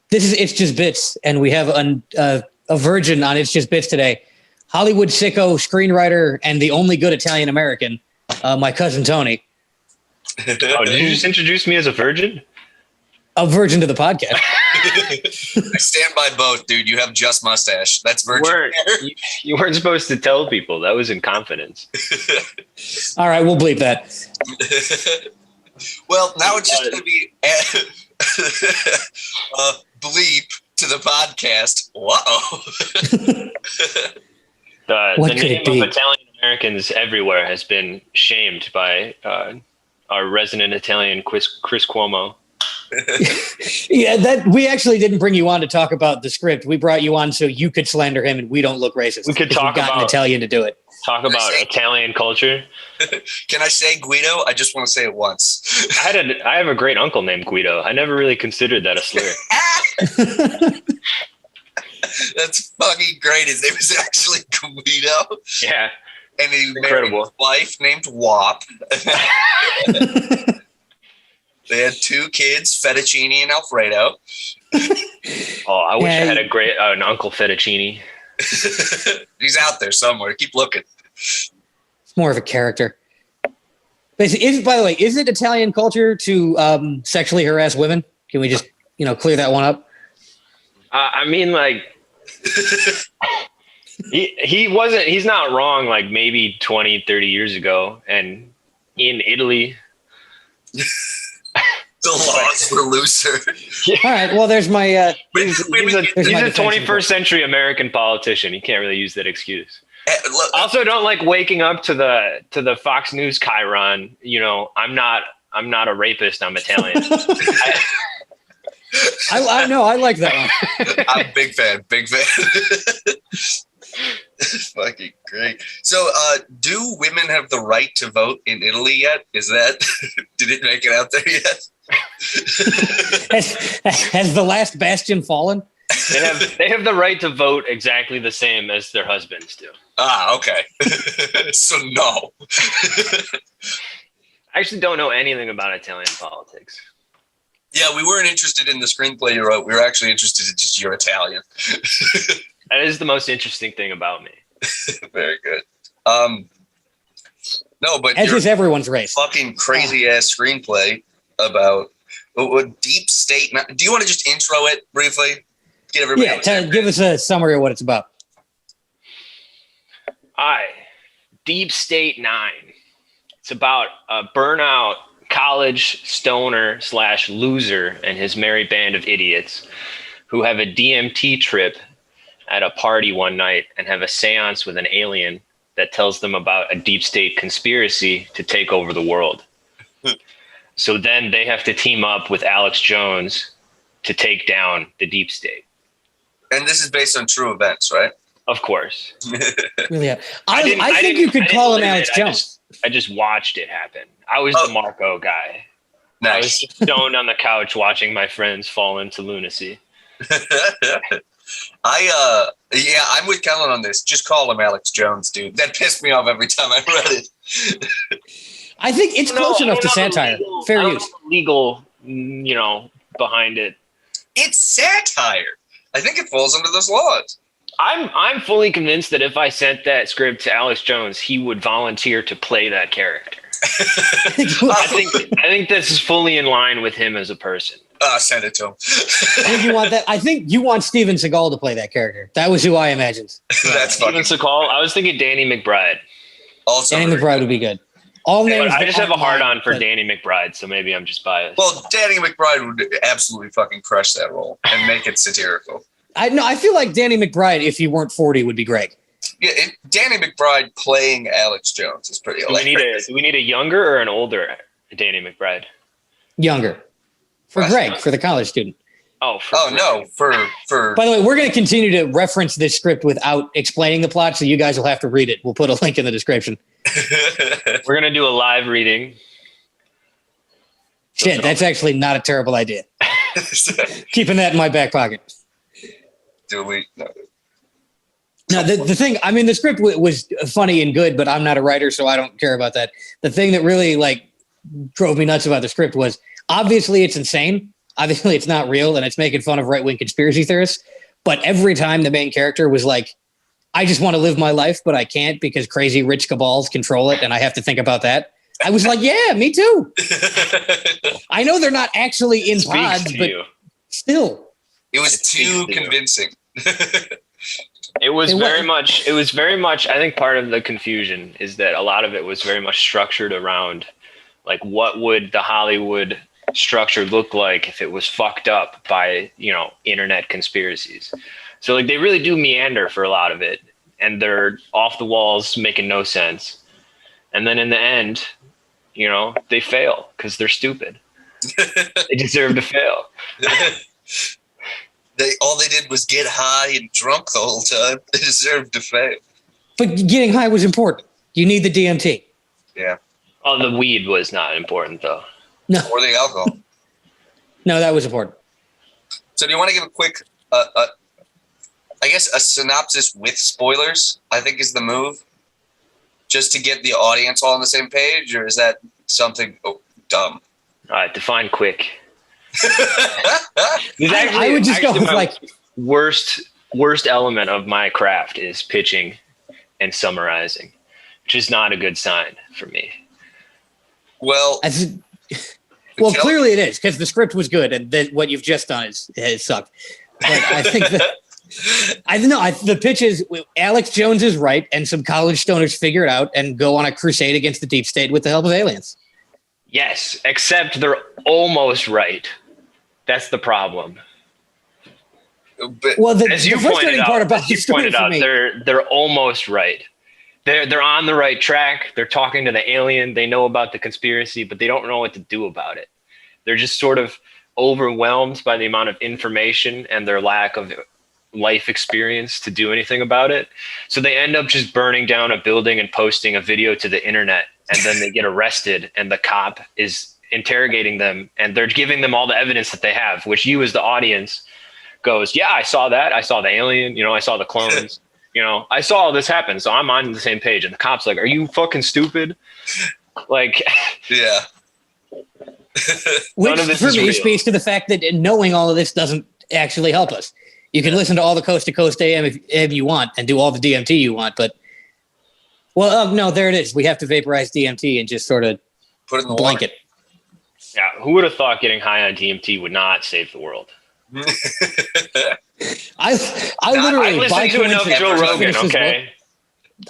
This is It's Just Bits, and we have a virgin on It's Just Bits today. Hollywood sicko, screenwriter, and the only good Italian American, my cousin Tony. Oh, did you just introduce me as a virgin? A virgin to the podcast. I stand by both, dude. You have just mustache. That's virgin. You weren't supposed to tell people. That was in confidence. All right, we'll bleep that. Well, now it's just going to be bleep to the podcast. Whoa. What the could name it be? of Italian Americans everywhere has been shamed by our resident Italian Chris Cuomo. Yeah, that we actually didn't bring you on to talk about the script. We brought you on so you could slander him and we don't look racist. We could talk got about an Italian to do it. Talk about Italian culture. Can I say Guido? I just want to say it once. I have a great uncle named Guido. I never really considered that a slur. That's fucking great. His name is actually Guido. Yeah. And he Incredible. married his wife named Wop. They had 2 kids, Fettuccine and Alfredo. Oh, I wish I had an Uncle Fettuccine. He's out there somewhere. Keep looking. It's more of a character. By the way, is it Italian culture to sexually harass women? Can we just, clear that one up? I mean, like, he's not wrong, like maybe 20, 30 years ago. And in Italy, the laws were looser. Yeah. All right. Well, there's my. He's a 21st century American politician. You can't really use that excuse. Also, don't like waking up to the Fox News chyron. I'm not a rapist. I'm Italian. I know. I like that one. I'm a big fan. Fucking great. So, do women have the right to vote in Italy yet? Is that did it make it out there yet? Has the last bastion fallen? They have the right to vote exactly the same as their husbands do. Ah, okay. So no. I actually don't know anything about Italian politics. Yeah, we weren't interested in the screenplay you wrote. We were actually interested in just you're Italian. That is the most interesting thing about me. Very good. No, but as is everyone's race. Fucking crazy ass screenplay about what deep state. Do you want to just intro it briefly? Get everybody. Give us a summary of what it's about. Deep State Nine. It's about a burnout college stoner / loser and his merry band of idiots who have a DMT trip at a party one night and have a seance with an alien that tells them about a deep state conspiracy to take over the world. So then they have to team up with Alex Jones to take down the deep state. And this is based on true events, right? Of course. Really? I think you could call him Alex Jones. I just watched it happen. I was the Marco guy. Nice. I was stoned on the couch watching my friends fall into lunacy. I'm with Kellen on this. Just call him Alex Jones, dude. That pissed me off every time I read it. I think it's close enough to satire. Fair use. Legal, behind it. It's satire. I think it falls under those laws. I'm fully convinced that if I sent that script to Alex Jones, he would volunteer to play that character. I think this is fully in line with him as a person. Send it to him. I think you want Steven Seagal to play that character. That was who I imagined. That's Steven Seagal. I was thinking Danny McBride. Also, Danny McBride would be good. I just have a hard on for Danny McBride, so maybe I'm just biased. Well, Danny McBride would absolutely fucking crush that role and make it satirical. I feel like Danny McBride, if he weren't 40, would be great. Yeah, Danny McBride playing Alex Jones is pretty hilarious. Do we need a younger or an older Danny McBride? Younger. For Greg, for the college student. For By the way, we're going to continue to reference this script without explaining the plot, so you guys will have to read it. We'll put a link in the description. We're going to do a live reading. Shit, that's actually not a terrible idea. Keeping that in my back pocket. No, the thing, I mean, the script was funny and good, but I'm not a writer, so I don't care about that. The thing that really drove me nuts about the script was obviously it's insane. Obviously, it's not real, and it's making fun of right-wing conspiracy theorists. But every time the main character was like, I just want to live my life, but I can't because crazy rich cabals control it, and I have to think about that. I was like, yeah, me too. I know they're not actually in pods, but still. It was too convincing. It was very much, I think part of the confusion is that a lot of it was very much structured around, like, what would the Hollywood structure look like if it was fucked up by, internet conspiracies. So, like, they really do meander for a lot of it, and they're off the walls, making no sense. And then in the end, they fail because they're stupid. They deserve to fail. All they did was get high and drunk the whole time. They deserved to fail. But getting high was important. You need the DMT. Yeah. Oh, the weed was not important, though. No. Or the alcohol. No, that was important. So do you want to give a quick, I guess, a synopsis with spoilers, I think is the move? Just to get the audience all on the same page? Or is that something dumb? All right, define quick. I would just go with like worst element of my craft is pitching and summarizing, which is not a good sign for me. Well, clearly it is because the script was good and what you've just done has sucked. But I think that the pitch is Alex Jones is right and some college stoners figure it out and go on a crusade against the deep state with the help of aliens. Yes, except they're almost right. That's the problem. But, as you pointed out, they're almost right. They're on the right track. They're talking to the alien. They know about the conspiracy, but they don't know what to do about it. They're just sort of overwhelmed by the amount of information and their lack of life experience to do anything about it. So they end up just burning down a building and posting a video to the internet. And then they get arrested and the cop is interrogating them and they're giving them all the evidence that they have, which you as the audience goes, yeah, I saw that. I saw the alien, I saw the clones, I saw all this happen. So I'm on the same page. And the cop's like, are you fucking stupid? Like, yeah. Which for me speaks to the fact that knowing all of this doesn't actually help us. You can listen to all the Coast to Coast AM if you want and do all the DMT you want, but no, there it is. We have to vaporize DMT and just sort of put it in the blanket. Yeah, who would have thought getting high on DMT would not save the world? I literally listened to enough Joe Rogan. Okay,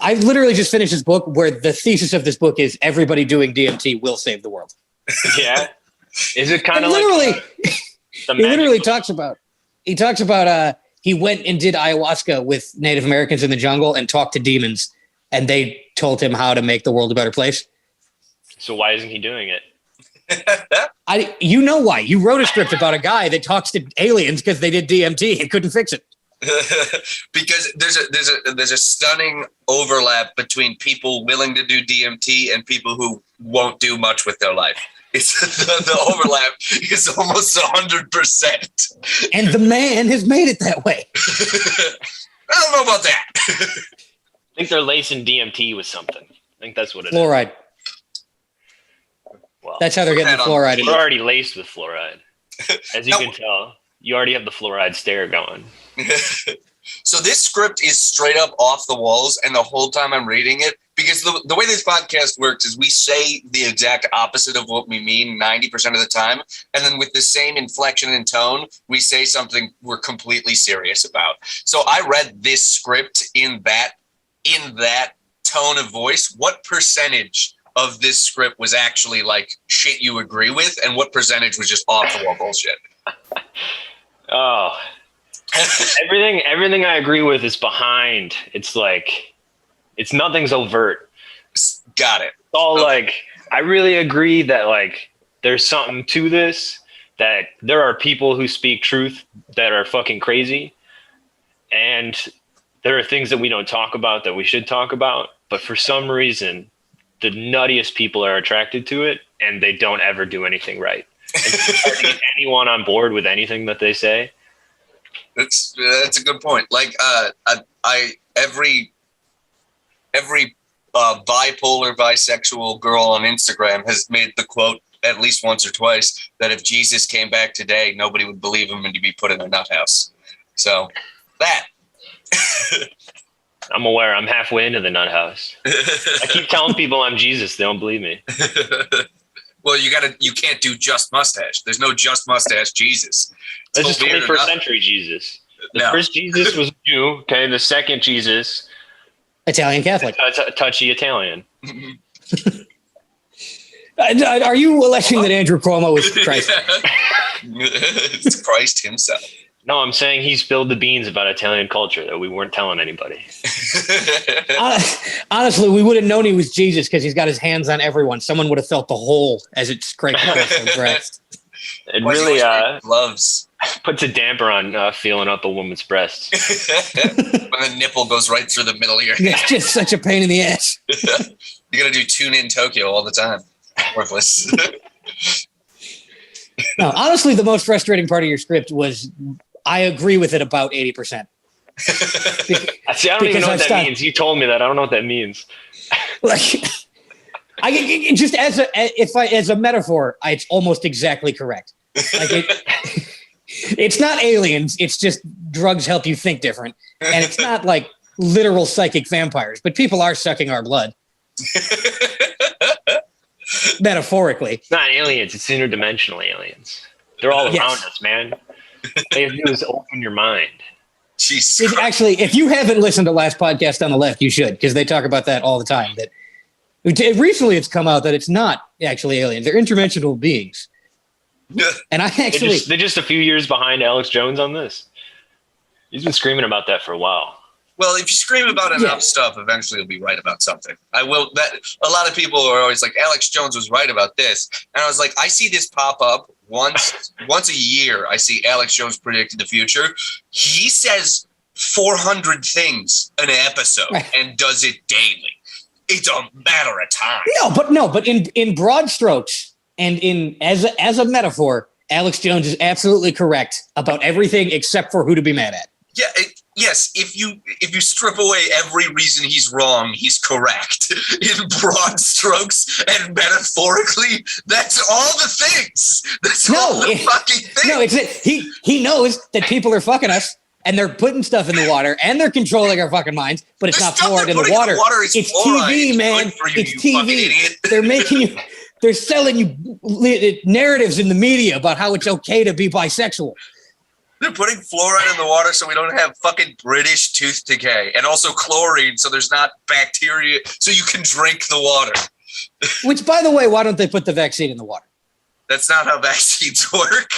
I literally just finished this book where the thesis of this book is everybody doing DMT will save the world. Yeah, is it kind of literally? Like he literally talks about. He talks about he went and did ayahuasca with Native Americans in the jungle and talked to demons. And they told him how to make the world a better place. So why isn't he doing it? You know why. You wrote a script about a guy that talks to aliens because they did DMT and couldn't fix it. Because there's a stunning overlap between people willing to do DMT and people who won't do much with their life. It's the overlap is almost 100%. And the man has made it that way. I don't know about that. I think they're lacing DMT with something. I think that's what it fluoride. Is. Well, that's how they're getting the fluoride. We're already laced with fluoride. As you can tell, you already have the fluoride stare going. So this script is straight up off the walls, and the whole time I'm reading it, because the way this podcast works is we say the exact opposite of what we mean 90% of the time, and then with the same inflection and tone, we say something we're completely serious about. So I read this script in that tone of voice. What percentage of this script was actually like shit you agree with, and what percentage was just off the wall bullshit? Oh, everything I agree with is behind. It's like, it's nothing's overt. Got it. It's all like, I really agree that like there's something to this, that there are people who speak truth that are fucking crazy, and there are things that we don't talk about that we should talk about, but for some reason, the nuttiest people are attracted to it, and they don't ever do anything right. And it's hard to get anyone on board with anything that they say. That's a good point. Like every bipolar bisexual girl on Instagram has made the quote, at least once or twice that if Jesus came back today, nobody would believe him and he'd be put in a nut house. So that. I'm aware. I'm halfway into the nut house. I keep telling people I'm Jesus. They don't believe me. Well, you can't do just mustache. There's no just mustache Jesus. This is 21st century Jesus. The first Jesus was Jew. Okay. The second Jesus, Italian Catholic. Touchy Italian. Are you alleging that Andrew Cuomo is Christ? It's Christ himself. No, I'm saying he spilled the beans about Italian culture that we weren't telling anybody. Honestly, we would have known he was Jesus because he's got his hands on everyone. Someone would have felt the hole as it scraped across their breast. It really gloves puts a damper on feeling up a woman's breast. When the nipple goes right through the middle of your head. It's just such a pain in the ass. You got to do Tune In Tokyo all the time. Worthless. No, honestly, the most frustrating part of your script was I agree with it about 80%. See, I don't even know what that means. You told me that. I don't know what that means. Like, just as a metaphor, it's almost exactly correct. Like it's not aliens. It's just drugs help you think different, and it's not like literal psychic vampires. But people are sucking our blood, metaphorically. It's not aliens. It's interdimensional aliens. They're all around us, man. All you have to do is open your mind. Jesus. Actually, if you haven't listened to Last Podcast on the Left, you should, because they talk about that all the time. That recently it's come out that it's not actually aliens; they're interdimensional beings. And I actually they're just a few years behind Alex Jones on this. He's been screaming about that for a while. Well, if you scream about enough stuff, eventually you'll be right about something. I will. That a lot of people are always like, Alex Jones was right about this, and I was like, I see this pop up once a year. I see Alex Jones predicted the future. He says 400 things an episode and does it daily. It's a matter of time. But in broad strokes and as a metaphor, Alex Jones is absolutely correct about everything except for who to be mad at. Yeah. Yes, if you strip away every reason he's wrong, he's correct. In broad strokes and metaphorically, that's all the things. That's all the fucking things. No, it's that he knows that people are fucking us and they're putting stuff in the water and they're controlling our fucking minds, but it's not fluoride in the water. It's TV, man. It's TV. They're making you. They're selling you narratives in the media about how it's okay to be bisexual. They're putting fluoride in the water so we don't have fucking British tooth decay, and also chlorine so there's not bacteria, so you can drink the water. Which, by the way, why don't they put the vaccine in the water? That's not how vaccines work.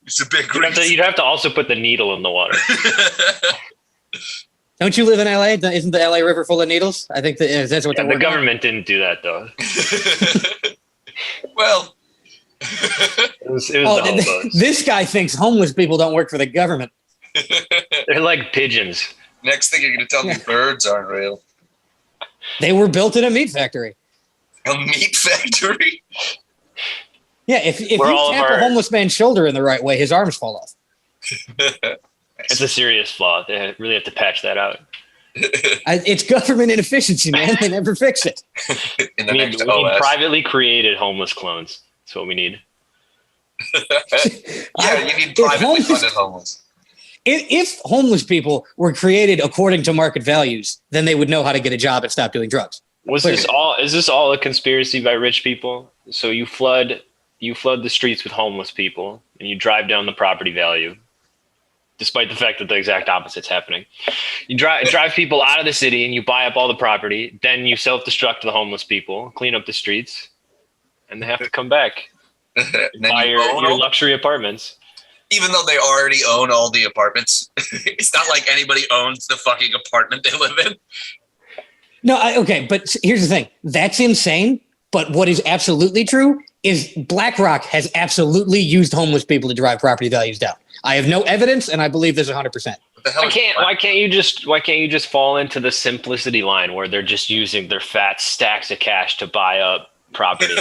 It's a big reason. You'd have to also put the needle in the water. Don't you live in LA? Isn't the LA River full of needles? I think that's what the government didn't do that, though. Well... This guy thinks homeless people don't work for the government. They're like pigeons. Next thing you're going to tell me birds aren't real. They were built in a meat factory. A meat factory? Yeah, if you tap a homeless man's shoulder in the right way, his arms fall off. It's a serious flaw. They really have to patch that out. It's government inefficiency, man. They never fix it. We need privately created homeless clones. That's what we need. Yeah, you need privately funded homeless. If homeless people were created according to market values, then they would know how to get a job and stop doing drugs. Is this all a conspiracy by rich people? So you flood the streets with homeless people and you drive down the property value, despite the fact that the exact opposite's happening. You drive people out of the city and you buy up all the property. Then you self-destruct the homeless people, clean up the streets, and they have to come back and buy your luxury apartments. Even though they already own all the apartments. It's not like anybody owns the fucking apartment they live in. No, okay, but here's the thing. That's insane. But what is absolutely true is BlackRock has absolutely used homeless people to drive property values down. I have no evidence, and I believe this 100%. Why can't you just fall into the simplicity line where they're just using their fat stacks of cash to buy up property?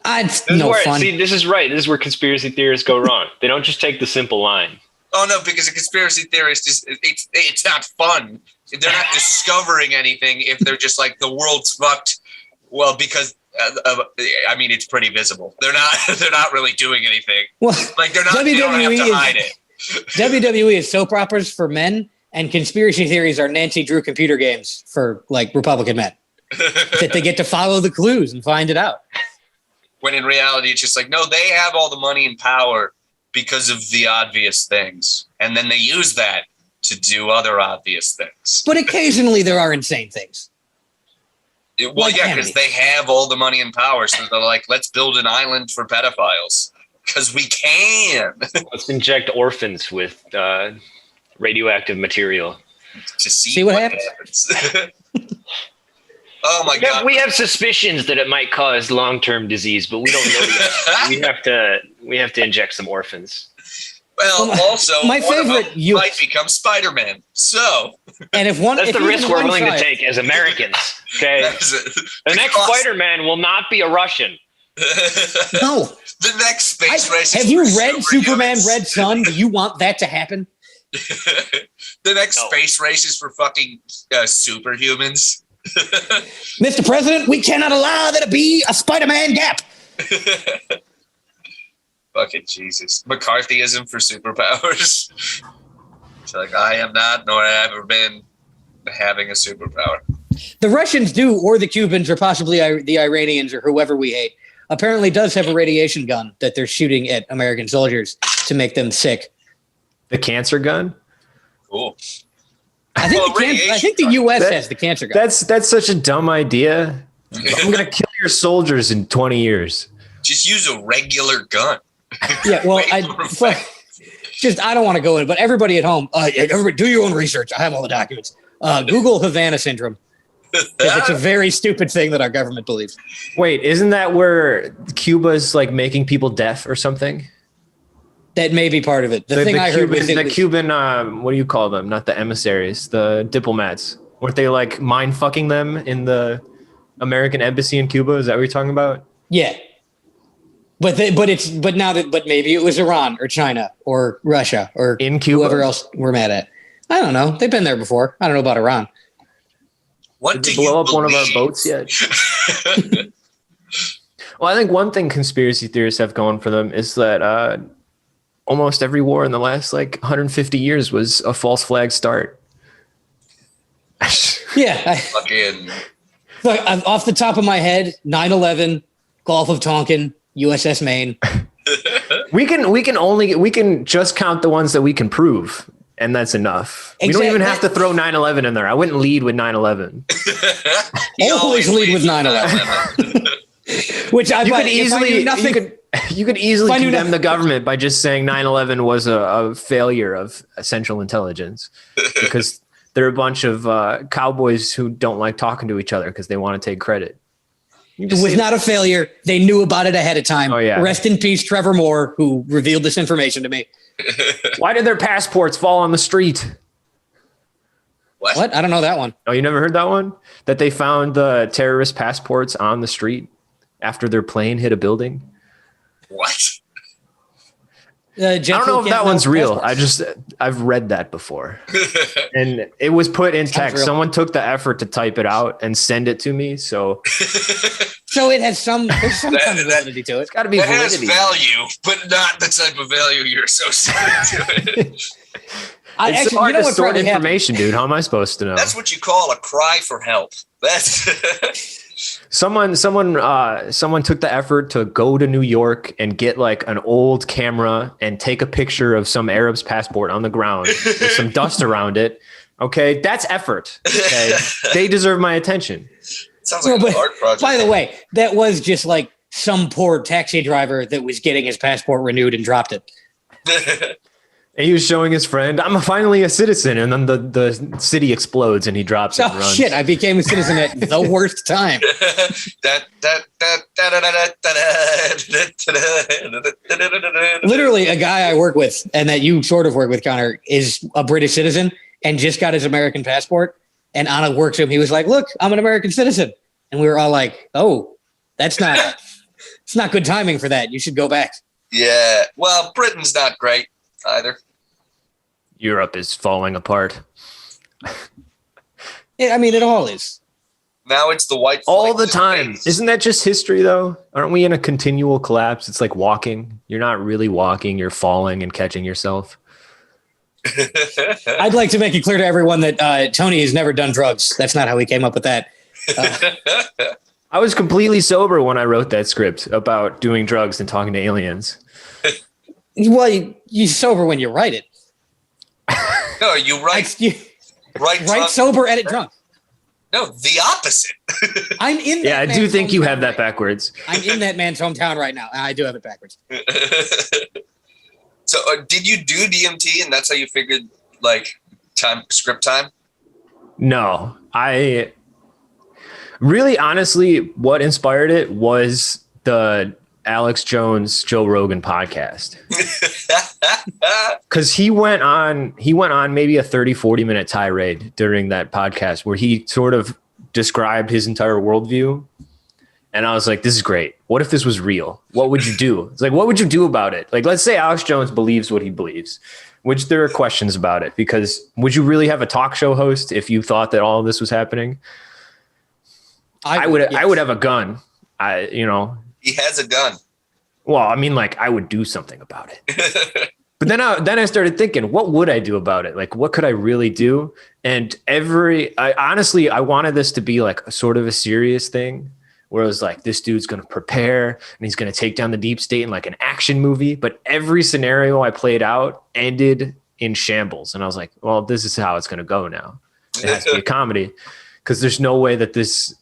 It's no fun. See, this is right. This is where conspiracy theorists go wrong. They don't just take the simple line. Oh no, because a conspiracy theorist it's not fun. They're not discovering anything if they're just like the world's fucked. Well, because I mean, it's pretty visible. They're not really doing anything. Well, Like they don't have to hide it. WWE is soap operas for men, and conspiracy theories are Nancy Drew computer games for like Republican men. That they get to follow the clues and find it out. When in reality, it's just like, no, they have all the money and power because of the obvious things. And then they use that to do other obvious things. But occasionally there are insane things. Because they have all the money and power. So they're like, let's build an island for pedophiles. Because we can. Let's inject orphans with radioactive material. To see what happens. Oh my God. We have suspicions that it might cause long-term disease, but we don't know yet. we have to inject some orphans. Well, also, my favorite might become Spider-Man. So, and that's the risk we're willing to take as Americans. Okay, the next Spider-Man will not be a Russian. No, the next space race. Have you read Superman Red Son? Do you want that to happen? The next space race is for fucking superhumans. Mr. President, we cannot allow there to be a Spider-Man gap. Fucking Jesus. McCarthyism for superpowers. It's like, I am not, nor have I ever been, having a superpower. The Russians do, or the Cubans, or possibly the Iranians, or whoever we hate, apparently does have a radiation gun that they're shooting at American soldiers to make them sick. The cancer gun? Cool. I think the U.S. has the cancer gun. That's such a dumb idea. I'm going to kill your soldiers in 20 years. Just use a regular gun. Yeah, well, I don't want to go in, but everybody at home, everybody do your own research. I have all the documents. Google Havana syndrome. It's a very stupid thing that our government believes. Wait, isn't that where Cuba's like making people deaf or something? That may be part of it. The thing I heard was the Cuban, what do you call them? Not the emissaries, the diplomats. Weren't they like mind fucking them in the American embassy in Cuba? Is that what you're talking about? Yeah. But maybe it was Iran or China or Russia or in Cuba, whoever else we're mad at. I don't know. They've been there before. I don't know about Iran. Did you blow up one of our boats yet? Well, I think one thing conspiracy theorists have going for them is that almost every war in the last 150 years was a false flag start. Yeah. Look, off the top of my head, 9/11, Gulf of Tonkin, USS Maine. We can just count the ones that we can prove, and that's enough. Exactly. We don't even have to throw 9/11 in there. I wouldn't lead with 9/11. Always lead with 9/11. Which you could easily condemn the government by just saying 9/11 was a failure of Central Intelligence, because they're a bunch of cowboys who don't like talking to each other because they want to take credit. It was not a failure. They knew about it ahead of time. Oh, yeah. Rest in peace, Trevor Moore, who revealed this information to me. Why did their passports fall on the street? What? I don't know that one. Oh, you never heard that one? That they found the terrorist passports on the street after their plane hit a building? What? I don't know if that one's real. I've read that before. And it was put in text. Someone took the effort to type it out and send it to me. So it has there's some kind of validity to it. It's got to be validity. It has value, but not the type of value you're associated to it. It's hard to sort information, dude. How am I supposed to know? That's what you call a cry for help. That's someone took the effort to go to New York and get an old camera and take a picture of some Arab's passport on the ground with some dust around it. Okay, that's effort. Okay, they deserve my attention. Sounds like an art project. By the way, that was just some poor taxi driver that was getting his passport renewed and dropped it. And he was showing his friend, I'm finally a citizen. And then the city explodes and he drops it and runs. Shit, I became a citizen at the worst time. Literally, a guy I work with, and that you sort of work with, Connor, is a British citizen and just got his American passport. And on a work trip, he was like, look, I'm an American citizen. And we were all like, oh, it's not good timing for that. You should go back. Yeah, well, Britain's not great either. Europe is falling apart. I mean, it all is. Now it's the white flag all the time. Isn't that just history, though? Aren't we in a continual collapse? It's like walking. You're not really walking. You're falling and catching yourself. I'd like to make it clear to everyone that Tony has never done drugs. That's not how he came up with that. I was completely sober when I wrote that script about doing drugs and talking to aliens. Well, you're sober when you write it. No, you write. Write sober, edit drunk. No, the opposite. I'm in that Yeah, I do think you have that backwards. I'm in that man's hometown right now, and I do have it backwards. So did you do DMT and that's how you figured like script time? No, I really honestly, what inspired it was the Alex Jones, Joe Rogan podcast. Cause he went on maybe a 30-40 minute tirade during that podcast where he sort of described his entire worldview. And I was like, this is great. What if this was real? What would you do? It's like, what would you do about it? Like, let's say Alex Jones believes what he believes, which there are questions about it, because would you really have a talk show host if you thought that all of this was happening? I would have a gun. He has a gun. Well, I mean, like I would do something about it. But then I started thinking, what would I do about it? Like, what could I really do? And honestly, I wanted this to be like a sort of a serious thing where it was like, this dude's going to prepare and he's going to take down the deep state in like an action movie. But every scenario I played out ended in shambles. And I was like, well, this is how it's going to go now. It has to be a comedy because there's no way that this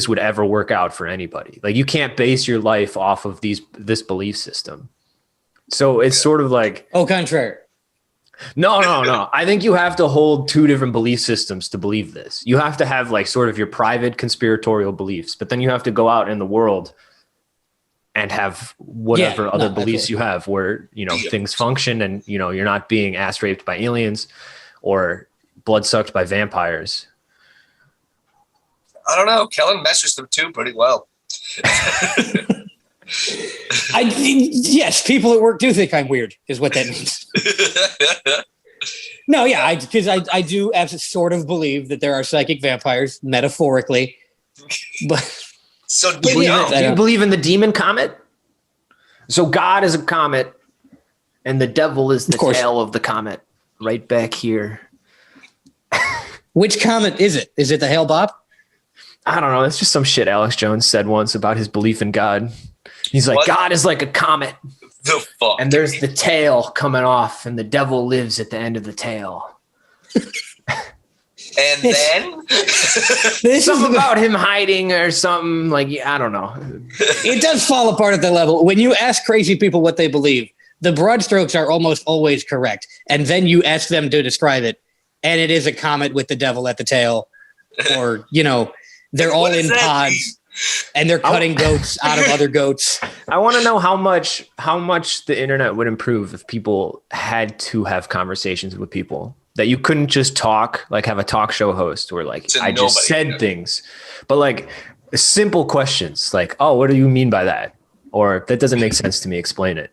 would ever work out for anybody. Like you can't base your life off of this belief system. So it's sort of like, au contraire. No. I think you have to hold two different belief systems to believe this. You have to have like sort of your private conspiratorial beliefs, but then you have to go out in the world and have whatever other beliefs you have where, things function and, you're not being ass raped by aliens or blood sucked by vampires. I don't know. Kellen meshes them too pretty well. Yes, people at work do think I'm weird, is what that means. No, yeah, because I do sort of believe that there are psychic vampires, metaphorically. But so do you believe in the demon comet? So God is a comet, and the devil is the tail of the comet, right back here. Which comet is it? Is it the Hale-Bopp? I don't know. That's just some shit Alex Jones said once about his belief in God. He's like, God is like a comet. The fuck? And there's the tail coming off, and the devil lives at the end of the tail. And then? Something about him hiding or something. Like, I don't know. It does fall apart at that level. When you ask crazy people what they believe, the broad strokes are almost always correct. And then you ask them to describe it, and it is a comet with the devil at the tail. Or, they're all in pods. And they're cutting goats out of other goats. I want to know how much the internet would improve if people had to have conversations with people, that you couldn't just talk, like have a talk show host or like I just said things, but like simple questions like, oh, what do you mean by that? Or that doesn't make sense to me. Explain it.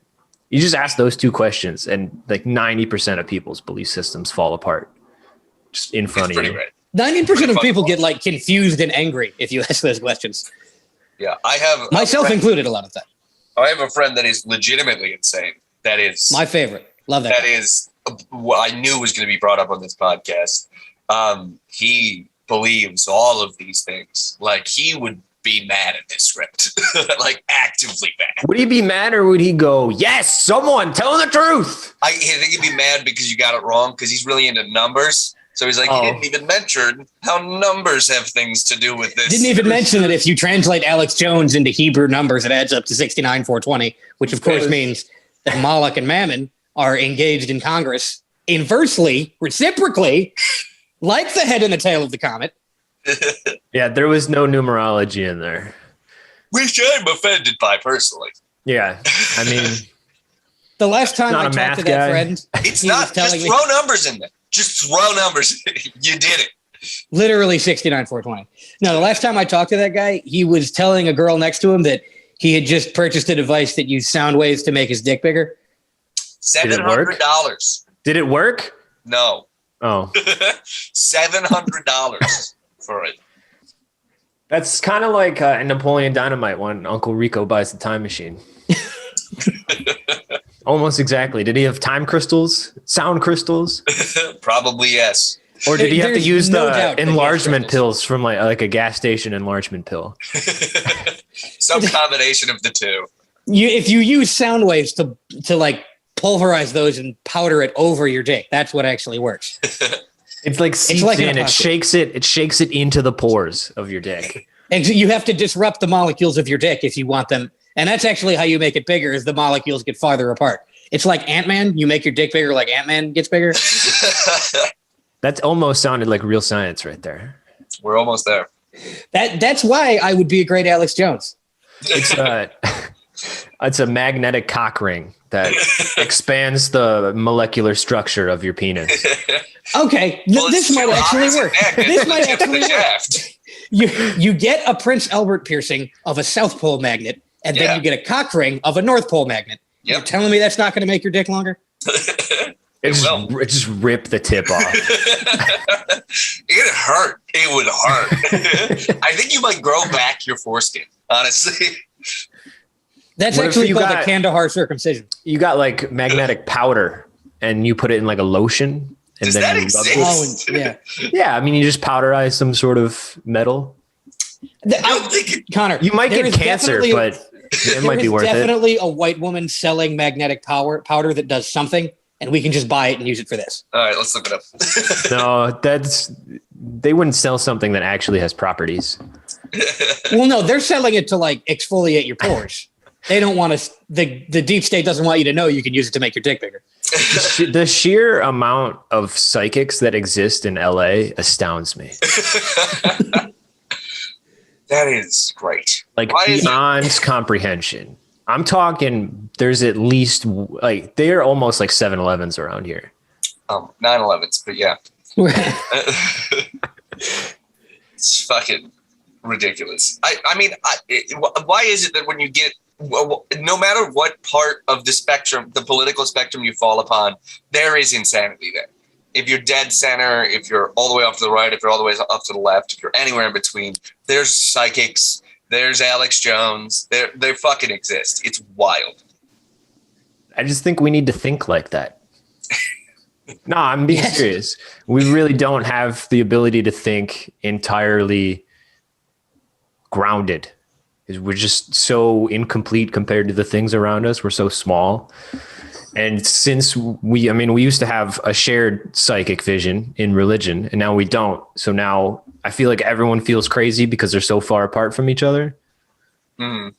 You just ask those two questions and like 90% of people's belief systems fall apart just in front of you. Right. 90% of people get like confused and angry if you ask those questions. Yeah, I have myself included a lot of that. I have a friend that is legitimately insane. That is my favorite. Love that. That is what I knew was going to be brought up on this podcast. He believes all of these things. Like he would be mad at this script, like actively mad. Would he be mad or would he go, yes, someone tell the truth? I think he'd be mad because you got it wrong because he's really into numbers. So he's like, he didn't even mention how numbers have things to do with this. Didn't even mention that if you translate Alex Jones into Hebrew numbers, it adds up to 69,420, which of course means that Moloch and Mammon are engaged in Congress inversely, reciprocally, like the head and the tail of the comet. Yeah, there was no numerology in there. Which I'm offended by personally. Yeah, I mean, the last time I talked to that friend, it's not. Just throw numbers in there. Just throw numbers. You did it. Literally 69,420. No, the last time I talked to that guy, he was telling a girl next to him that he had just purchased a device that used sound waves to make his dick bigger. $700. Did it work? No. Oh. $700 for it. That's kind of like in Napoleon Dynamite when Uncle Rico buys the time machine. Almost exactly. Did he have time crystals? Sound crystals? Probably yes. Or did he have to There's use no the doubt that he has enlargement crystals. pills from like a gas station enlargement pill? Some combination of the two. If you use sound waves to like pulverize those and powder it over your dick, that's what actually works. It's like seeps like an in. It apocalypse. shakes it into the pores of your dick. And you have to disrupt the molecules of your dick if you want them. And that's actually how you make it bigger, is the molecules get farther apart. It's like Ant-Man. You make your dick bigger like Ant-Man gets bigger. That almost sounded like real science right there. We're almost there. That's why I would be a great Alex Jones. It's a magnetic cock ring that expands the molecular structure of your penis. Okay, this might actually work. This might actually work. You get a Prince Albert piercing of a South Pole magnet, and then you get a cock ring of a North Pole magnet. Yep. You're telling me that's not going to make your dick longer? It just rip the tip off. It hurt. It would hurt. I think you might grow back your foreskin, honestly. That's What if actually you called got- a Kandahar circumcision. You got like magnetic powder, and you put it in like a lotion, and Does then that you rub it. exist? Oh, and, yeah. Yeah, I mean, you just powderize some sort of metal. Connor, You might there get is cancer, definitely- but it might be worth it. definitely a white woman selling magnetic powder that does something, and we can just buy it and use it for this. All right, let's look it up. No, they wouldn't sell something that actually has properties. Well, no, they're selling it to like exfoliate your pores. They don't want to. The deep state doesn't want you to know you can use it to make your dick bigger. The sheer amount of psychics that exist in LA astounds me. That is great. Like Why is it- beyond comprehension. I'm talking, there's at least like, they're almost like 7-Elevens around here. 9/11s, but yeah. It's fucking ridiculous. I mean, why is it that when you get, no matter what part of the spectrum, the political spectrum you fall upon, there is insanity there. If you're dead center, if you're all the way off to the right, if you're all the way off to the left, if you're anywhere in between, there's psychics, there's Alex Jones, they fucking exist. It's wild. I just think we need to think like that. No, I'm being serious. We really don't have the ability to think entirely grounded. We're just so incomplete compared to the things around us. We're so small. And since we used to have a shared psychic vision in religion, and now we don't. So now I feel like everyone feels crazy because they're so far apart from each other. Mm.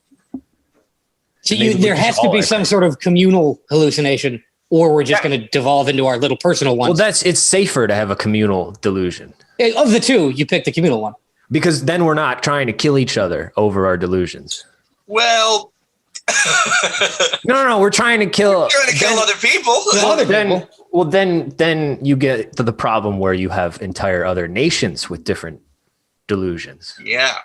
So Maybe we there just has to all be have some sort of communal hallucination, or we're just going to devolve into our little personal ones. Well, it's safer to have a communal delusion. Of the two, you pick the communal one. Because then we're not trying to kill each other over our delusions. Well, No, we're trying to kill. trying to kill other people. Then you get to the problem where you have entire other nations with different delusions. Yeah,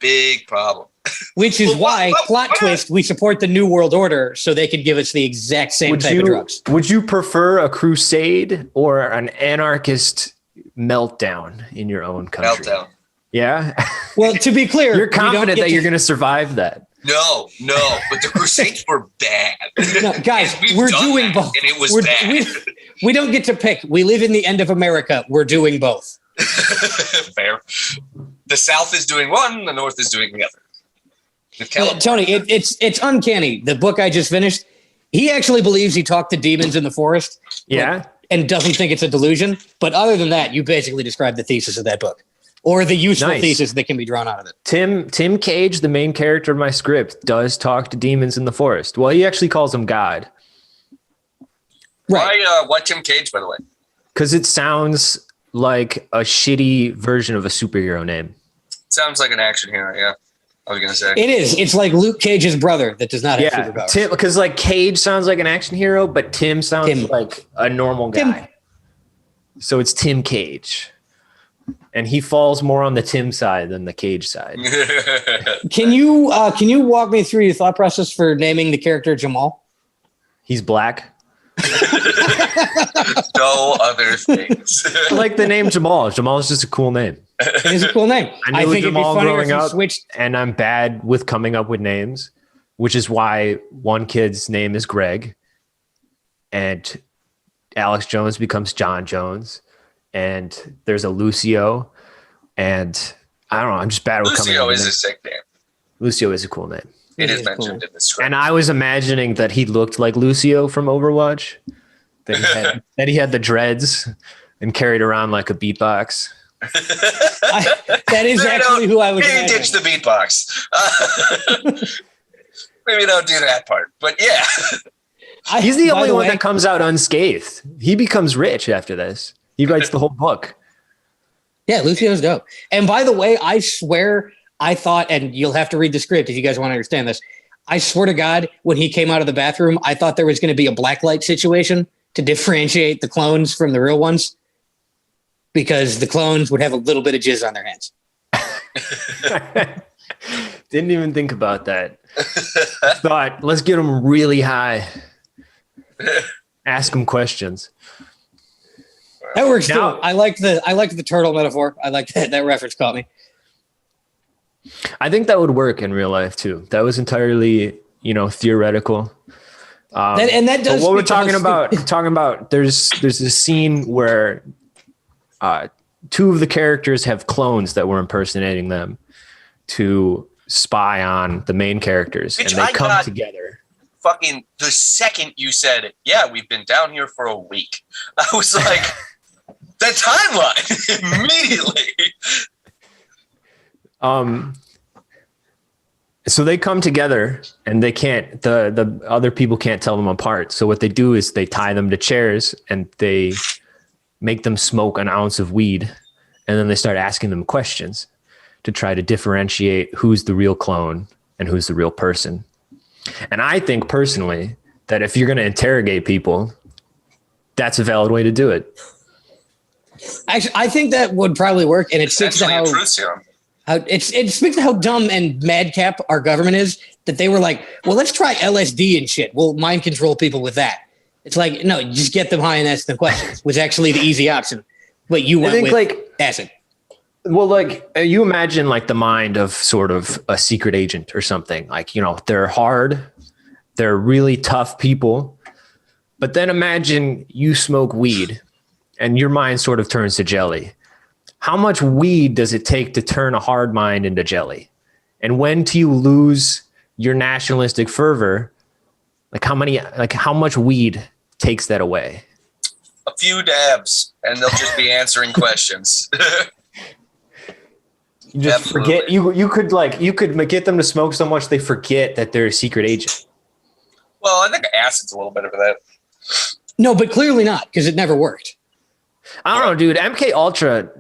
big problem. Which is why, plot twist, we support the New World Order so they can give us the exact same type of drugs. Would you prefer a crusade or an anarchist meltdown in your own country? Meltdown. Yeah. Well, to be clear, You're we don't confident get that to- you're going to survive that. No, but the Crusades were bad. No, guys, And we've we're done doing that, both. and it was We're- bad. We don't get to pick. We live in the end of America. We're doing both. Fair. The South is doing one, the North is doing the other. With California. Tony, it's uncanny. The book I just finished, he actually believes he talked to demons in the forest. Yeah. And doesn't think it's a delusion. But other than that, you basically described the thesis of that book, or the useful Nice. thesis that can be drawn out of it. Tim Cage, the main character of my script, does talk to demons in the forest. Well, he actually calls them God. Right. Why Tim Cage, by the way? Because it sounds like a shitty version of a superhero name. Sounds like an action hero, yeah. I was going to say. It is. It's like Luke Cage's brother that does not have Yeah, superpowers. Tim, because like Cage sounds like an action hero, but Tim sounds Tim. like a normal guy. Tim. So it's Tim Cage, and he falls more on the Tim side than the Cage side. Can you walk me through your thought process for naming the character Jamal? He's black. No other things. I like the name Jamal. Jamal is just a cool name. It is a cool name. I knew think it'd be Jamal funnier growing if you up, switched. and I'm bad with coming up with names, which is why one kid's name is Greg, and Alex Jones becomes John Jones, and there's a Lucio, and I don't know. I'm just bad with coming up Lucio with is a names. sick name. Lucio is a cool name. It is is mentioned cool. in the script. And I was imagining that he looked like Lucio from Overwatch, that he had the dreads and carried around like a beatbox. That is actually who I was. Maybe ditch the beatbox. Maybe don't do that part. But yeah. He's the By only one way, that comes out unscathed. He becomes rich after this. He writes the whole book. Yeah, Lucio's dope. And by the way, I swear I thought, and you'll have to read the script if you guys want to understand this. I swear to God, when he came out of the bathroom, I thought there was going to be a blacklight situation to differentiate the clones from the real ones, because the clones would have a little bit of jizz on their hands. Didn't even think about that. Thought, let's get him really high. Ask him questions. That works Now- too. I like the turtle metaphor. I like that. That reference caught me. I think that would work in real life too. That was entirely, theoretical. That does. But what we're speak talking about, there's this scene where two of the characters have clones that were impersonating them to spy on the main characters, Which and they I come got- together. Fucking the second you said, yeah, we've been down here for a week. I was like, the timeline immediately. So they come together, and they can't. The other people can't tell them apart. So what they do is they tie them to chairs, and they make them smoke an ounce of weed, and then they start asking them questions to try to differentiate who's the real clone and who's the real person. And I think personally that if you're going to interrogate people, that's a valid way to do it. Actually, I think that would probably work, and it speaks to Essentially how a truth serum. it speaks to how dumb and madcap our government is, that they were like, well, let's try LSD and shit. We'll mind control people with that. It's like, no, you just get them high and ask them questions, was actually the easy option. But you went with acid. Well, you imagine the mind of sort of a secret agent or something. They're hard, they're really tough people. But then imagine you smoke weed and your mind sort of turns to jelly. How much weed does it take to turn a hard mind into jelly? And when do you lose your nationalistic fervor? How much weed takes that away? A few dabs, and they'll just be answering questions. You just forget. You could get them to smoke so much they forget that they're a secret agent. Well, I think acid's a little better for that. No, but clearly not, because it never worked. I don't know, dude. MK Ultra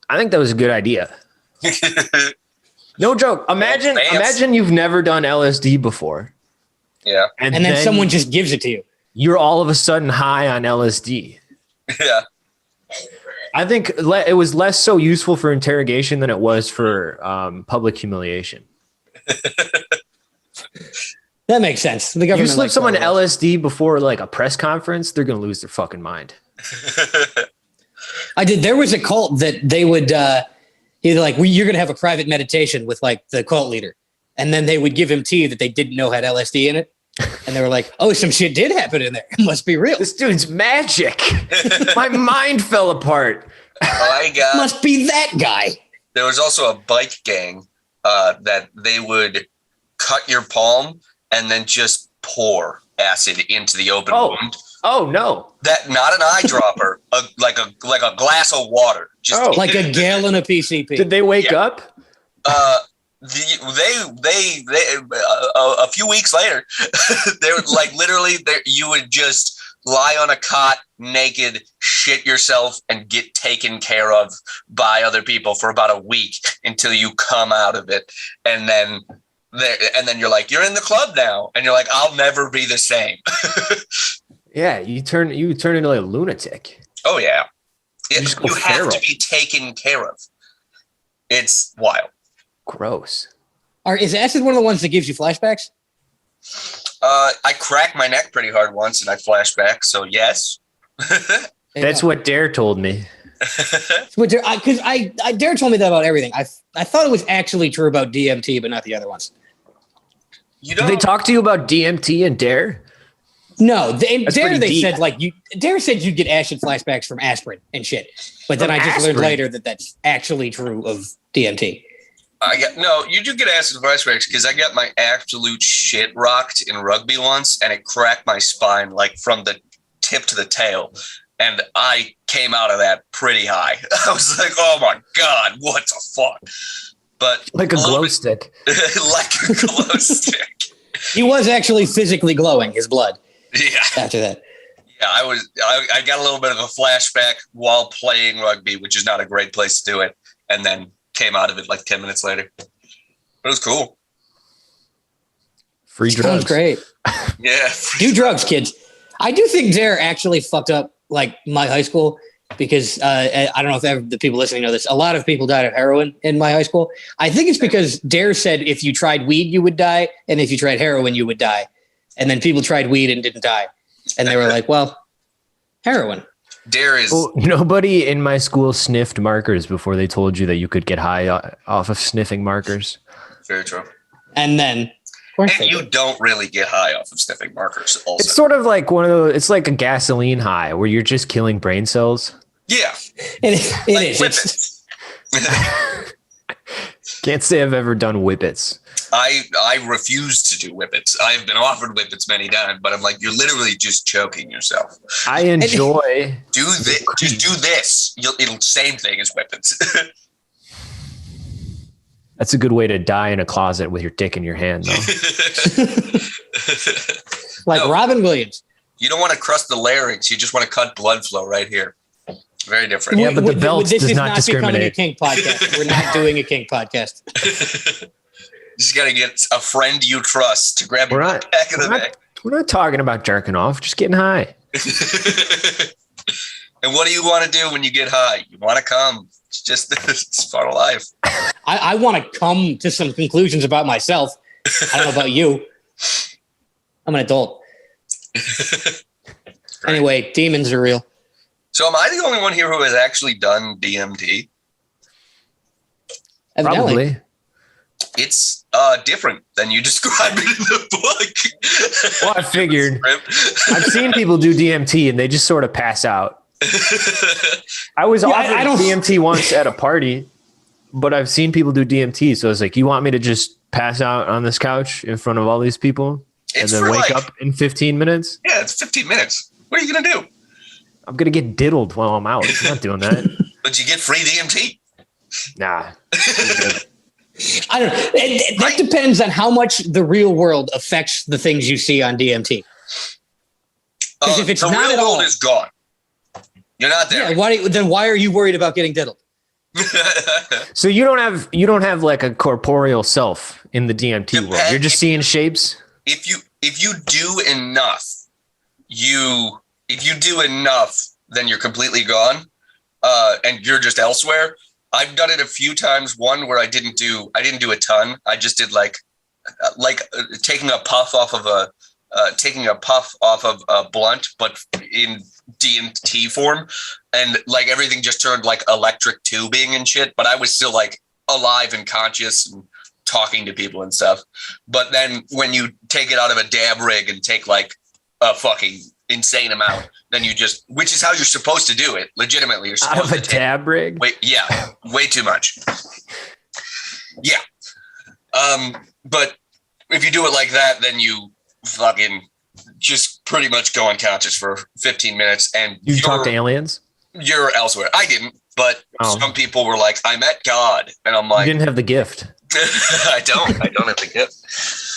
I think that was a good idea. No joke. Imagine you've never done LSD before. Yeah. And then someone just gives it to you. You're all of a sudden high on LSD. Yeah. I think it was less so useful for interrogation than it was for public humiliation. That makes sense. The government You slip likes someone that. LSD before a press conference, they're going to lose their fucking mind. I did. There was a cult that they would either you're going to have a private meditation with the cult leader. And then they would give him tea that they didn't know had LSD in it. And they were like, oh, some shit did happen in there. It must be real. This dude's magic. My mind fell apart. Must be that guy. There was also a bike gang that they would cut your palm and then just pour acid into the open wound. Oh no! That not an eyedropper, like a glass of water. Just like a gallon of PCP. Did they wake up? They a few weeks later, they were literally you would just lie on a cot naked, shit yourself, and get taken care of by other people for about a week until you come out of it, and then you're like, you're in the club now, and you're like, I'll never be the same. Yeah, you turn into a lunatic. Oh yeah, you have feral. to be taken care of. It's wild. Gross. Is acid one of the ones that gives you flashbacks? I cracked my neck pretty hard once, and I flashed back. So yes. That's what Dare told me. But because Dare told me that about everything. I thought it was actually true about DMT, but not the other ones. Did they talk to you about DMT and Dare? No, Dare they deep. said Dare said you'd get acid flashbacks from aspirin and shit. But then From I just aspirin? learned later that that's actually true of DMT. You do get acid flashbacks because I got my absolute shit rocked in rugby once, and it cracked my spine like from the tip to the tail, and I came out of that pretty high. I was like, "Oh my god, what the fuck!" But Like a glow stick. like a glow stick. He was actually physically glowing his blood. Yeah, After that. yeah. I got a little bit of a flashback while playing rugby, which is not a great place to do it, and then came out of it like 10 minutes later. It was cool. Free drugs. Sounds great. Yeah. Do drugs, kids. I do think Dare actually fucked up like my high school because I don't know if the people listening know this. A lot of people died of heroin in my high school. I think it's because Dare said if you tried weed, you would die. And if you tried heroin, you would die. And then people tried weed and didn't die. And they were like, well, heroin. Dare is Well, nobody in my school sniffed markers before they told you that you could get high off of sniffing markers. very true. And then, of course, And they you did. don't really get high off of sniffing markers also. It's sort of like one of those, it's like a gasoline high where you're just killing brain cells. Yeah. It Like is. It's, whippets. Can't say I've ever done whippets. I refuse to do whippets. I've been offered whippets many times, but I'm like, you're literally just choking yourself. I enjoy. Do this. Just do this. It'll same thing as whippets. That's a good way to die in a closet with your dick in your hand, though. like No. Robin Williams. You don't want to crush the larynx. You just want to cut blood flow right here. Very different. Yeah, but the belt this does is not becoming a discriminate. kink podcast. We're not doing a kink podcast. Just got to get a friend you trust to grab We're your not, back of the we're, neck. not, we're not talking about jerking off, just getting high. And what do you want to do when you get high? You want to come. It's just it's part of life. I want to come to some conclusions about myself. I don't know about you. I'm an adult. Anyway, demons are real. So am I the only one here who has actually done DMT? Evidently. Probably. It's different than you described it in the book. Well, I figured. I've seen people do DMT and they just sort of pass out. I was offered I don't- DMT once at a party, but I've seen people do DMT. So I was like, you want me to just pass out on this couch in front of all these people and It's then for wake like- up in 15 minutes? Yeah, it's 15 minutes. What are you going to do? I'm going to get diddled while I'm out. I'm not doing that. But you get free DMT. Nah. I don't know. That depends on how much the real world affects the things you see on DMT. 'Cause if it's the not real at world all- is gone. You're not there. Yeah, why are you worried about getting diddled? So you don't have like a corporeal self in the DMT world. You're just seeing shapes. If you do enough, then you're completely gone, and you're just elsewhere. I've done it a few times. One where I didn't do a ton. I just did like taking a puff off of a blunt, but in DMT form, and like everything just turned like electric tubing and shit. But I was still like alive and conscious and talking to people and stuff. But then when you take it out of a dab rig and take like a fucking insane amount, then you just, which is how you're supposed to do it. Legitimately, you're Out supposed of a to take, dab rig. wait, yeah, way too much. Yeah. But if you do it like that, then you fucking just pretty much go unconscious for 15 minutes and You talk to aliens? you're elsewhere. I didn't, but Oh. some people were like, I met God. And I'm You like, didn't have the gift. I don't have the gift.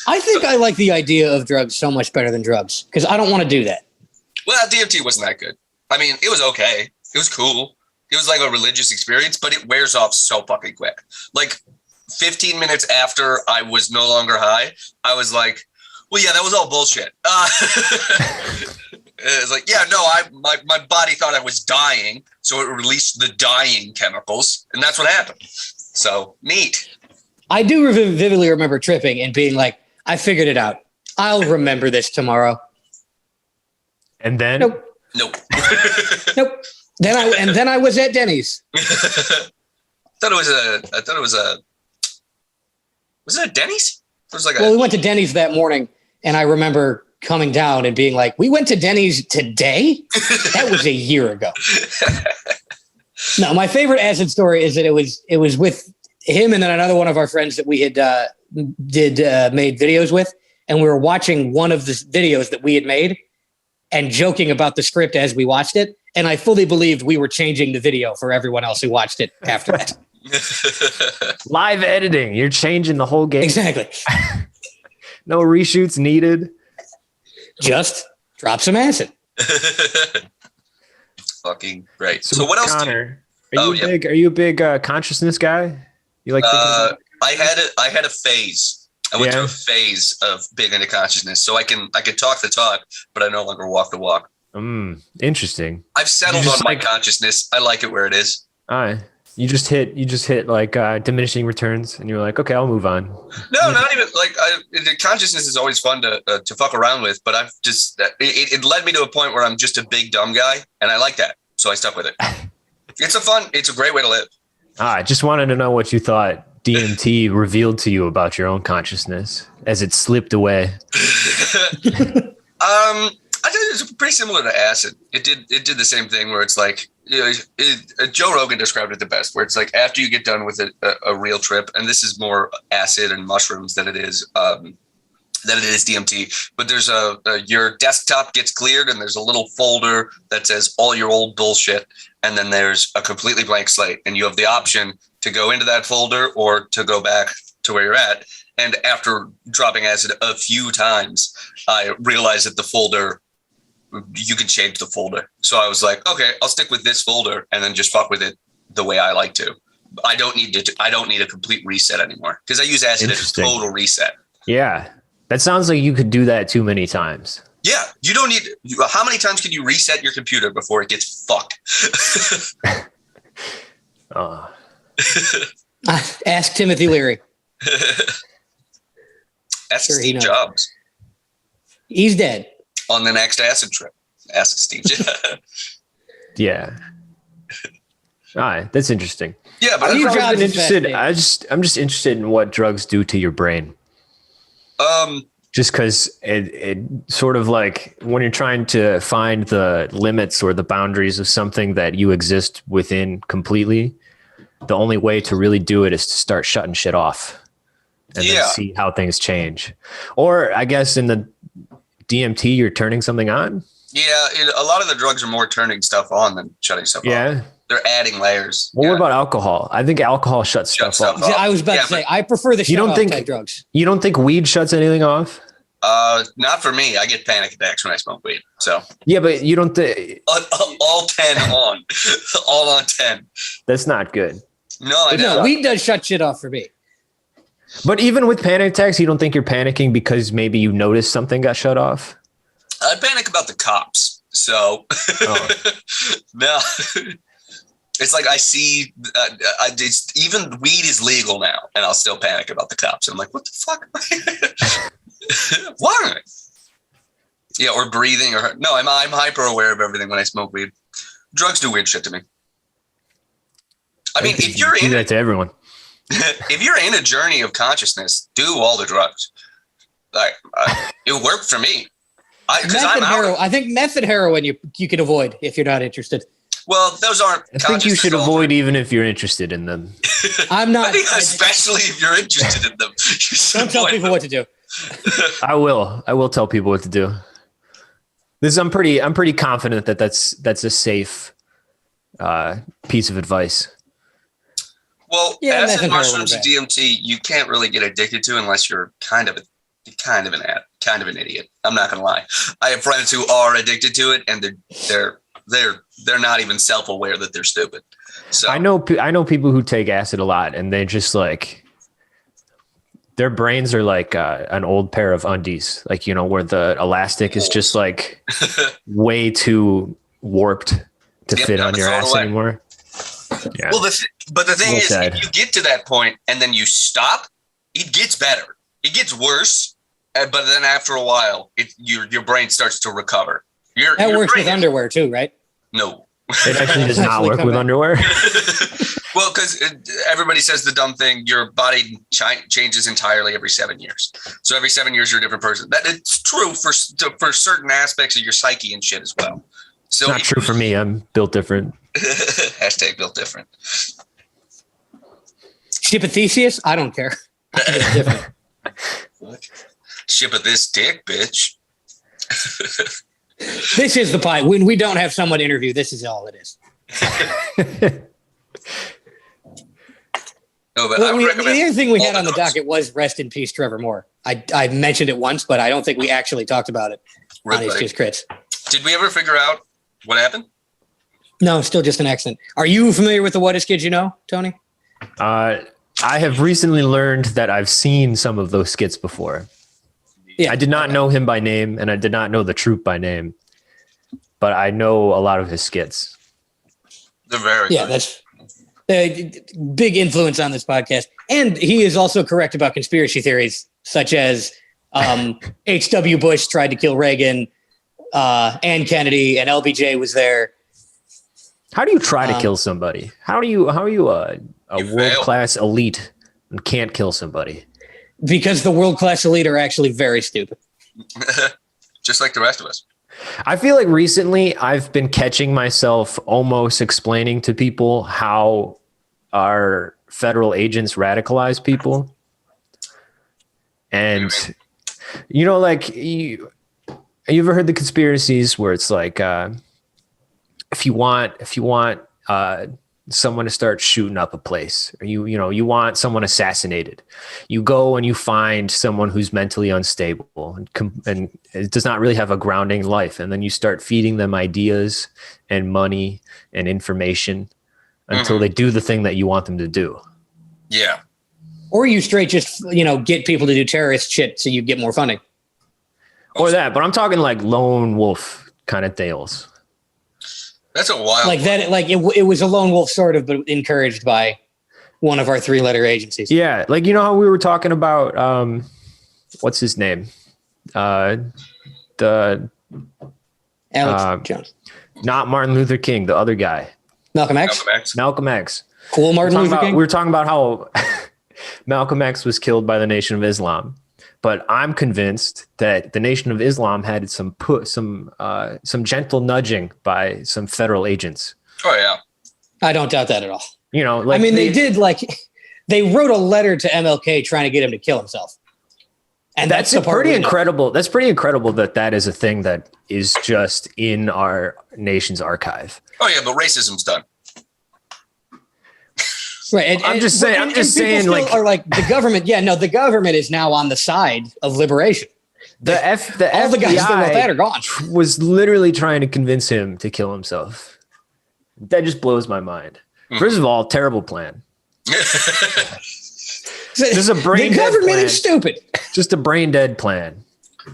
I think I like the idea of drugs so much better than drugs because I don't want to do that. Well, DMT wasn't that good. I mean, it was okay. It was cool. It was like a religious experience, but it wears off so fucking quick. Like 15 minutes after I was no longer high, I was like, well, yeah, that was all bullshit. It's like, yeah, no, my body thought I was dying, so it released the dying chemicals, and that's what happened. So neat. I do vividly remember tripping and being like, I figured it out. I'll remember this tomorrow. And then Nope. Nope. Nope. Then I was at Denny's. I thought it was it a Denny's? It was like we went to Denny's that morning, and I remember coming down and being like, we went to Denny's today? That was a year ago. No, my favorite acid story is that it was with him and then another one of our friends that we had made videos with, and we were watching one of the videos that we had made and joking about the script as we watched it. And I fully believed we were changing the video for everyone else who watched it after that. Live editing. You're changing the whole game. Exactly. No reshoots needed. Just drop some acid. Fucking great. So what else? Connor, are you a big consciousness guy? You like thinking about it? I had a phase. I went to a phase of being into consciousness. So I can talk the talk, but I no longer walk the walk. Interesting. I've settled on my consciousness. I like it where it is. You just hit like diminishing returns, and you're like, okay, I'll move on. No, not even like the consciousness is always fun to fuck around with, but I've just it led me to a point where I'm just a big dumb guy, and I like that, so I stuck with it. It's a great way to live. I just wanted to know what you thought DMT revealed to you about your own consciousness as it slipped away. I think it's pretty similar to acid. It did the same thing where it's like, Joe Rogan described it the best, where it's like after you get done with a real trip, and this is more acid and mushrooms than it is DMT. But there's your desktop gets cleared, and there's a little folder that says all your old bullshit, and then there's a completely blank slate, and you have the option to go into that folder or to go back to where you're at. And after dropping acid a few times, I realized that the folder, you can change the folder. So I was like, okay, I'll stick with this folder and then just fuck with it the way I like to. I don't need a complete reset anymore because I use acid as a total reset. Yeah. That sounds like you could do that too many times. Yeah. You don't need, how many times can you reset your computer before it gets fucked? Ask Timothy Leary. Ask Steve Jobs. He's dead. On the next acid trip. Ask Steve. Yeah. All right, that's interesting. Yeah, but I'm just interested in what drugs do to your brain. Just because it sort of like when you're trying to find the limits or the boundaries of something that you exist within completely, the only way to really do it is to start shutting shit off and then see how things change. Or I guess in the DMT, you're turning something on. Yeah, a lot of the drugs are more turning stuff on than shutting stuff off. Yeah. They're adding layers. Well, what about alcohol? I think alcohol shuts stuff off. I was about to say, I prefer the shut off type drugs. You don't think weed shuts anything off? Not for me. I get panic attacks when I smoke weed. So yeah, but you don't think all 10 on, all on 10. That's not good. No, weed does shut shit off for me. But even with panic attacks, you don't think you're panicking because maybe you noticed something got shut off? I panic about the cops. So no, it's like I see. Even weed is legal now, and I'll still panic about the cops. I'm like, what the fuck? Why? Yeah, or breathing, or no. I'm hyper aware of everything when I smoke weed. Drugs do weird shit to me. I mean, if you're do that to everyone. If you're in a journey of consciousness, do all the drugs. Like it worked for me. I think meth and heroin you can avoid if you're not interested. Well, those aren't. I think you should avoid even if you're interested in them. I'm not. Especially if you're interested in them. Don't tell people what to do. I will. I will tell people what to do. I'm pretty confident that that's a safe piece of advice. Well, acid, mushrooms, and DMT, you can't really get addicted to unless you're kind of an idiot. I'm not gonna lie. I have friends who are addicted to it, and they're not even self-aware that they're stupid. So I know people who take acid a lot, and they're just like their brains are like an old pair of undies, like where the elastic is just like way too warped to fit on your ass anymore. Yeah. Well, but the thing is, if you get to that point and then you stop, it gets better. It gets worse, but then after a while, your brain starts to recover. That works with underwear too, right? No. It actually does not work with underwear. Well, because everybody says the dumb thing, your body changes entirely every 7 years. So every 7 years, you're a different person. That it's true for certain aspects of your psyche and shit as well. So Not true for me. I'm built different. Hashtag built different. Shipathesius? I don't care. It's different. What? Ship of this dick, bitch. This is the pie. When we don't have someone to interview, this is all it is. No, but Well, the other thing we had on the docket was rest in peace, Trevor Moore. I mentioned it once, but I don't think we actually talked about it on It's Just Crits. Did we ever figure out what happened? No, still just an accident. Are you familiar with the What Is Kids You Know, Tony? I have recently learned that I've seen some of those skits before. Yeah, I did not know him by name, and I did not know the troupe by name, but I know a lot of his skits. They're very good. That's a big influence on this podcast. And he is also correct about conspiracy theories, such as H.W. Bush tried to kill Reagan, and Kennedy, and LBJ was there. How do you try to kill somebody? How are you a world-class elite and can't kill somebody? Because the world-class elite are actually very stupid. Just like the rest of us. I feel like recently I've been catching myself almost explaining to people how our federal agents radicalize people. And, you know, like, you ever heard the conspiracies where it's like, if you want someone to start shooting up a place, or you want someone assassinated, you go and you find someone who's mentally unstable and it does not really have a grounding life, and then you start feeding them ideas and money and information until they do the thing that you want them to do. Yeah. Or you straight just get people to do terrorist shit so you get more funding. Or that, but I'm talking like lone wolf kind of tales. That's a wild like that. Like it was a lone wolf sort of, but encouraged by one of our 3-letter agencies. Yeah, like how we were talking about what's his name? The Alex Jones, not Martin Luther King, the other guy, Malcolm X. Malcolm X. Cool, Martin Luther King. We were talking about how Malcolm X was killed by the Nation of Islam. But I'm convinced that the Nation of Islam had some gentle nudging by some federal agents. Oh yeah, I don't doubt that at all. They wrote a letter to MLK trying to get him to kill himself, and that's pretty incredible. That's pretty incredible that is a thing that is just in our nation's archive. Oh yeah, but racism's done. Right. I'm just saying, like, are like the government. Yeah, no, the government is now on the side of liberation. All FBI, the guys that wrote that are gone. Was literally trying to convince him to kill himself. That just blows my mind. First of all, terrible plan. This is a brain. The government is stupid. Just a brain dead plan.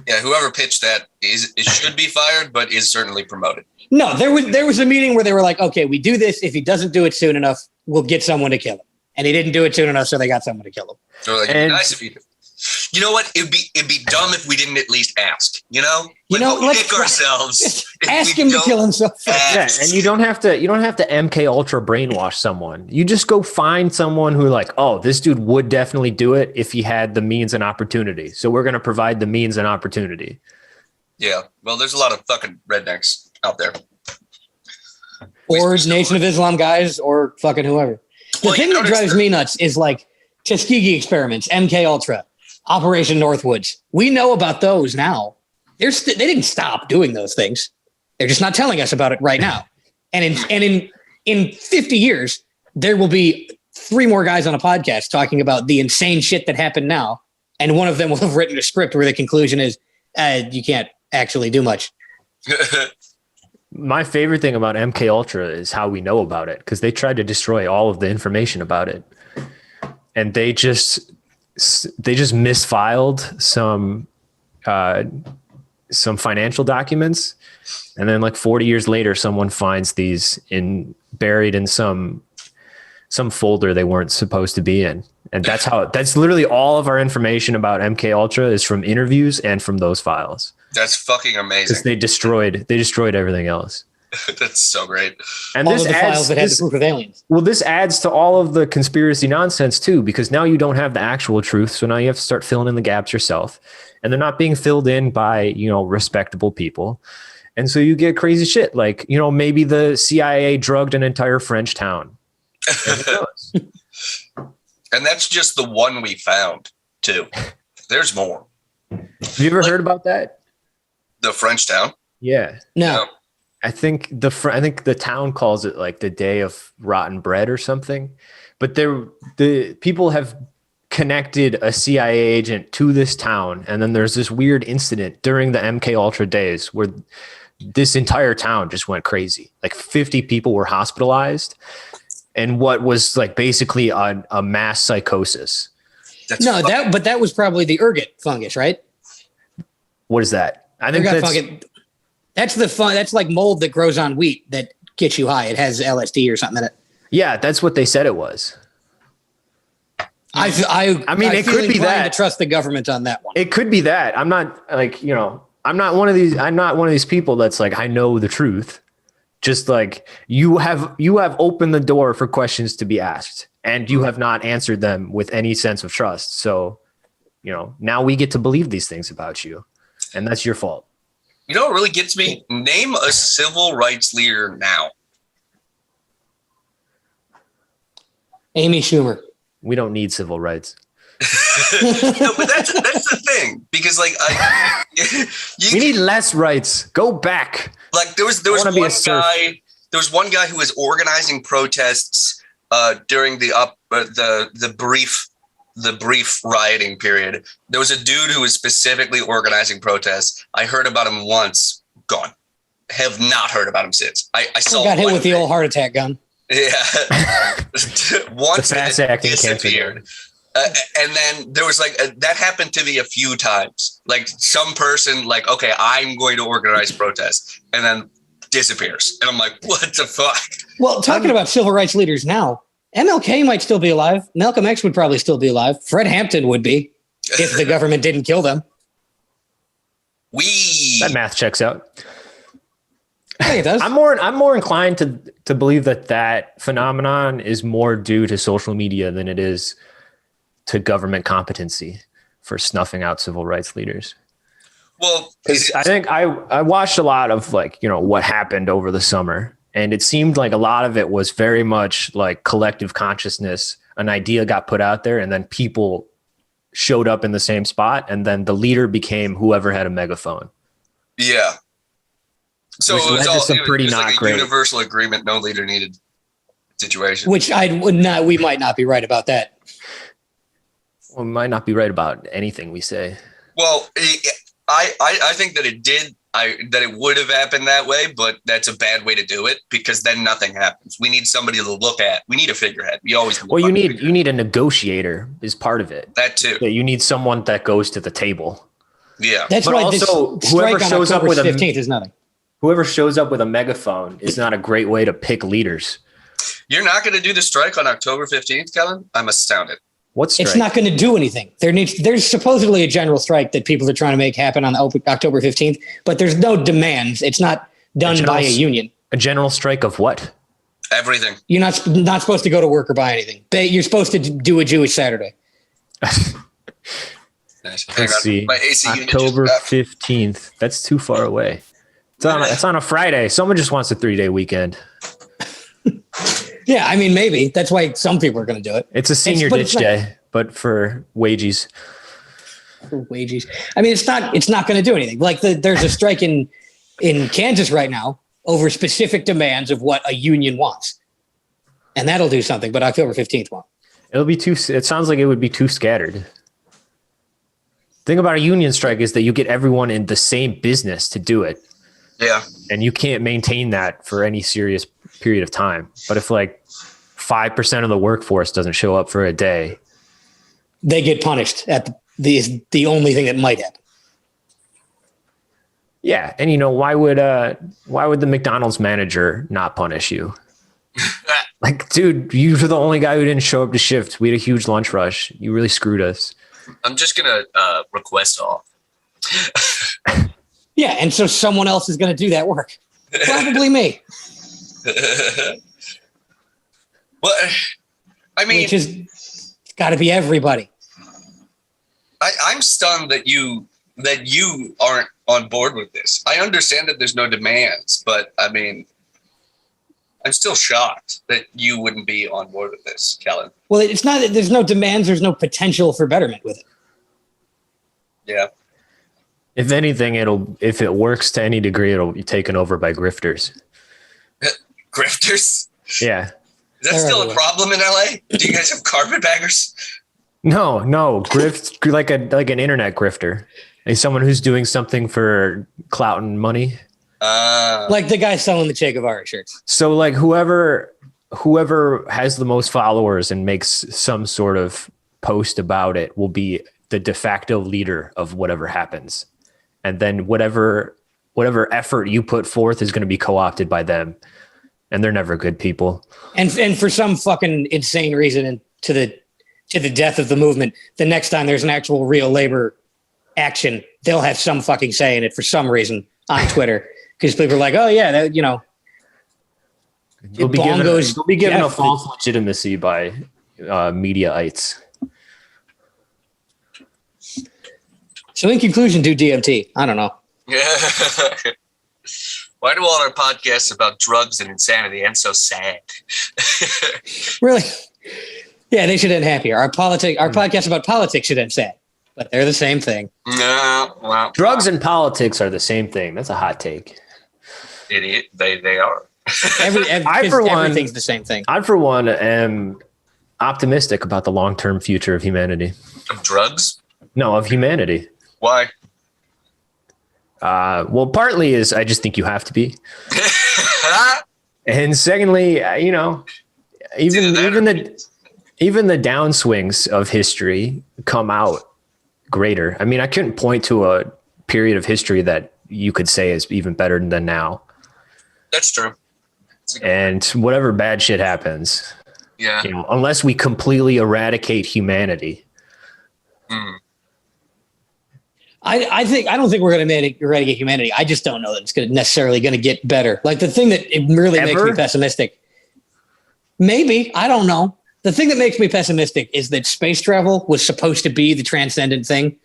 Yeah, whoever pitched that should be fired, but is certainly promoted. No, there was a meeting where they were like, okay, we do this. If he doesn't do it soon enough, we'll get someone to kill him. And he didn't do it soon enough, so they got someone to kill him. So like, it'd be nice if you. You know what? It'd be dumb if we didn't at least ask. Let's pick ourselves. Ask him to kill himself. Yeah, and you don't have to MK Ultra brainwash someone. You just go find someone who like, oh, this dude would definitely do it if he had the means and opportunity. So we're going to provide the means and opportunity. Yeah. Well, there's a lot of fucking rednecks out there. Or Nation of Islam guys, or fucking whoever. The thing that drives me nuts is like Tuskegee experiments, MK Ultra, Operation Northwoods. We know about those now. They didn't stop doing those things. They're just not telling us about it right now. And in 50 years, there will be 3 more guys on a podcast talking about the insane shit that happened now. And one of them will have written a script where the conclusion is, you can't actually do much. My favorite thing about MK Ultra is how we know about it, because they tried to destroy all of the information about it. And they just misfiled some financial documents, and then like 40 years later someone finds these buried in some folder they weren't supposed to be in. And that's literally all of our information about MK Ultra is from interviews and from those files. That's fucking amazing. Because they destroyed everything else. That's so great. And All this of the adds files that had the proof of aliens. well, this adds to all of the conspiracy nonsense too, because now you don't have the actual truth. So now you have to start filling in the gaps yourself, and they're not being filled in by, respectable people. And so you get crazy shit like, maybe the CIA drugged an entire French town. And that's just the one we found too. There's more. Have you ever heard about that? The French town? Yeah. No. I think the town calls it like the day of rotten bread or something, but the people have connected a CIA agent to this town, and then there's this weird incident during the MK Ultra days where this entire town just went crazy. Like 50 people were hospitalized, and what was like basically a mass psychosis. But that was probably the ergot fungus, right? What is that? I think that's like mold that grows on wheat that gets you high. It has LSD or something in it. Yeah, that's what they said it was. I mean, it could be that. To trust the government on that one. It could be that. I'm not like, I'm not one of these people that's like, I know the truth. Just like you have opened the door for questions to be asked, and you have not answered them with any sense of trust. So, now we get to believe these things about you, and that's your fault. You know what really gets me? Name a civil rights leader now. Amy Schumer. We don't need civil rights. No, but that's the thing, because like we need less rights. Go back. Like there was one guy who was organizing protests during the brief rioting period. There was a dude who was specifically organizing protests. I heard about him once, gone. Have not heard about him since. I saw got hit with the old heart attack gun. Yeah. Once the fast acting disappeared. And then there was like that happened to me a few times. Like some person like, okay, I'm going to organize protests, and then disappears. And I'm like, what the fuck? Well, talking about civil rights leaders now, MLK might still be alive. Malcolm X would probably still be alive. Fred Hampton would be if the government didn't kill them. That math checks out. I think it does. I'm more inclined to believe that phenomenon is more due to social media than it is to government competency for snuffing out civil rights leaders. Well, I think I watched a lot of like, what happened over the summer, and it seemed like a lot of it was very much like collective consciousness. An idea got put out there, and then people showed up in the same spot, and then the leader became whoever had a megaphone. Yeah. So it was not a great universal agreement, no leader needed situation. Which we might not be right about that. Well, we might not be right about anything we say. Well, I think that it did. That it would have happened that way, but that's a bad way to do it, because then nothing happens. We need somebody to look at. We need a figurehead. We always need. Well, you need a negotiator is part of it. That too. You need someone that goes to the table. Yeah, that's why also this whoever shows up with 15th is nothing. Whoever shows up with a megaphone is not a great way to pick leaders. You're not going to do the strike on October 15th, Kellen? I'm astounded. What strike? It's not going to do anything. There's supposedly a general strike that people are trying to make happen on October 15th, but there's no demands. It's not done by a union. A general strike of what? Everything. You're not supposed to go to work or buy anything. You're supposed to do a Jewish Saturday. Nice. Let's see. October 15th. That's too far away. It's on a Friday. Someone just wants a 3-day weekend. Yeah, I mean, maybe. That's why some people are going to do it. It's a senior ditch day, but for wages. For wages. I mean, it's not going to do anything. Like there's a strike in Kansas right now over specific demands of what a union wants. And that'll do something, but October 15th won't. It sounds like it would be too scattered. Thing about a union strike is that you get everyone in the same business to do it. Yeah. And you can't maintain that for any serious period of time. But if like 5% of the workforce doesn't show up for a day, they get punished at the only thing that might happen. Yeah. And why would the McDonald's manager not punish you? Like, dude, you were the only guy who didn't show up to shift. We had a huge lunch rush. You really screwed us. I'm just going to request off. Yeah, and so someone else is going to do that work. Probably me. Well, I mean, Which is got to be everybody. I'm stunned that you aren't on board with this. I understand that there's no demands, but I mean, I'm still shocked that you wouldn't be on board with this, Kellen. Well, it's not that there's no demands, there's no potential for betterment with it. Yeah. If anything, if it works to any degree, it'll be taken over by grifters. Grifters? Yeah. Is that still a problem in LA? Do you guys have carpetbaggers? No, grift like an internet grifter, like someone who's doing something for clout and money. Like the guy selling the Che Guevara shirts. So like whoever has the most followers and makes some sort of post about it will be the de facto leader of whatever happens. And then whatever effort you put forth is going to be co-opted by them. And they're never good people. And for some fucking insane reason, and to the death of the movement, the next time there's an actual real labor action, they'll have some fucking say in it for some reason on Twitter. Because people are like, oh yeah, that, They'll be given a false legitimacy by mediaites. So in conclusion, do DMT. I don't know. Why do all our podcasts about drugs and insanity end so sad? Really? Yeah, they should end happier. Our podcast about politics should end sad, but they're the same thing. No, well, Drugs and politics are the same thing. That's a hot take. Idiot. They are. Everything's the same thing. I, for one, am optimistic about the long-term future of humanity. Of drugs? No, of humanity. Why? Well, partly is I just think you have to be. And secondly, even the downswings of history come out greater. I mean, I couldn't point to a period of history that you could say is even better than now. That's true. And whatever bad shit happens, yeah, unless we completely eradicate humanity. I don't think we're going to eradicate humanity. I just don't know that it's necessarily going to get better. Like the thing that it really makes me pessimistic. Maybe, I don't know. The thing that makes me pessimistic is that space travel was supposed to be the transcendent thing.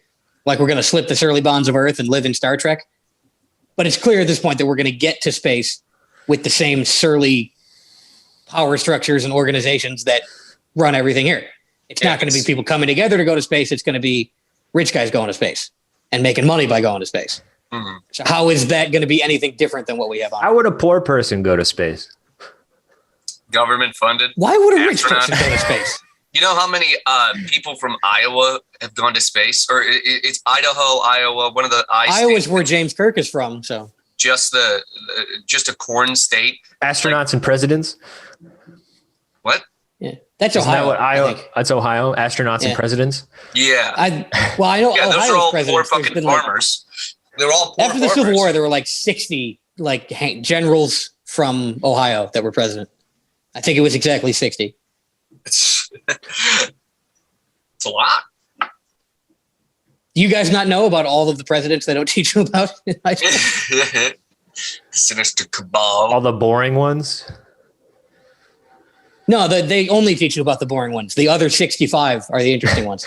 Like we're going to slip the surly bonds of Earth and live in Star Trek. But it's clear at this point that we're going to get to space with the same surly power structures and organizations that run everything here. It's not going to be people coming together to go to space. It's going to be rich guys going to space and making money by going to space. Mm-hmm. So how is that going to be anything different than what we have on? How would a poor person go to space? Government funded. Why would a rich person go to space? You know how many people from Iowa have gone to space? Or it's Idaho, Iowa, one of the Iowa's where James Kirk is from. So just a corn state. Astronauts and presidents. What? Yeah, that's Isn't Ohio. That what Iowa? That's Ohio. Astronauts and presidents. Yeah. I know. Yeah, those are all poor presidents. fucking farmers. They're all poor after the farmers. Civil War. There were like 60 generals from Ohio that were president. I think it was exactly 60. It's a lot. Do you guys not know about all of the presidents they don't teach you about in high school? Sinister cabal. All the boring ones. No, they only teach you about the boring ones. The other 65 are the interesting ones.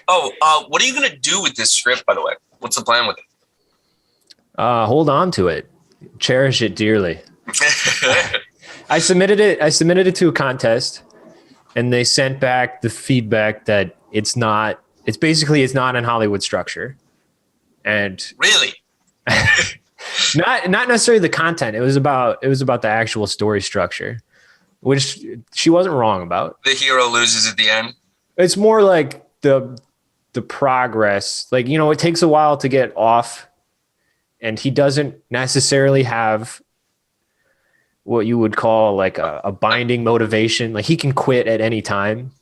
What are you going to do with this script, by the way? What's the plan with it? Hold on to it. Cherish it dearly. I submitted it to a contest, and they sent back the feedback that it's not in Hollywood structure. And really? not necessarily the content. It was about the actual story structure, which she wasn't wrong about. The hero loses at the end. It's more like the progress. Like, it takes a while to get off, and he doesn't necessarily have what you would call like a binding motivation. Like he can quit at any time.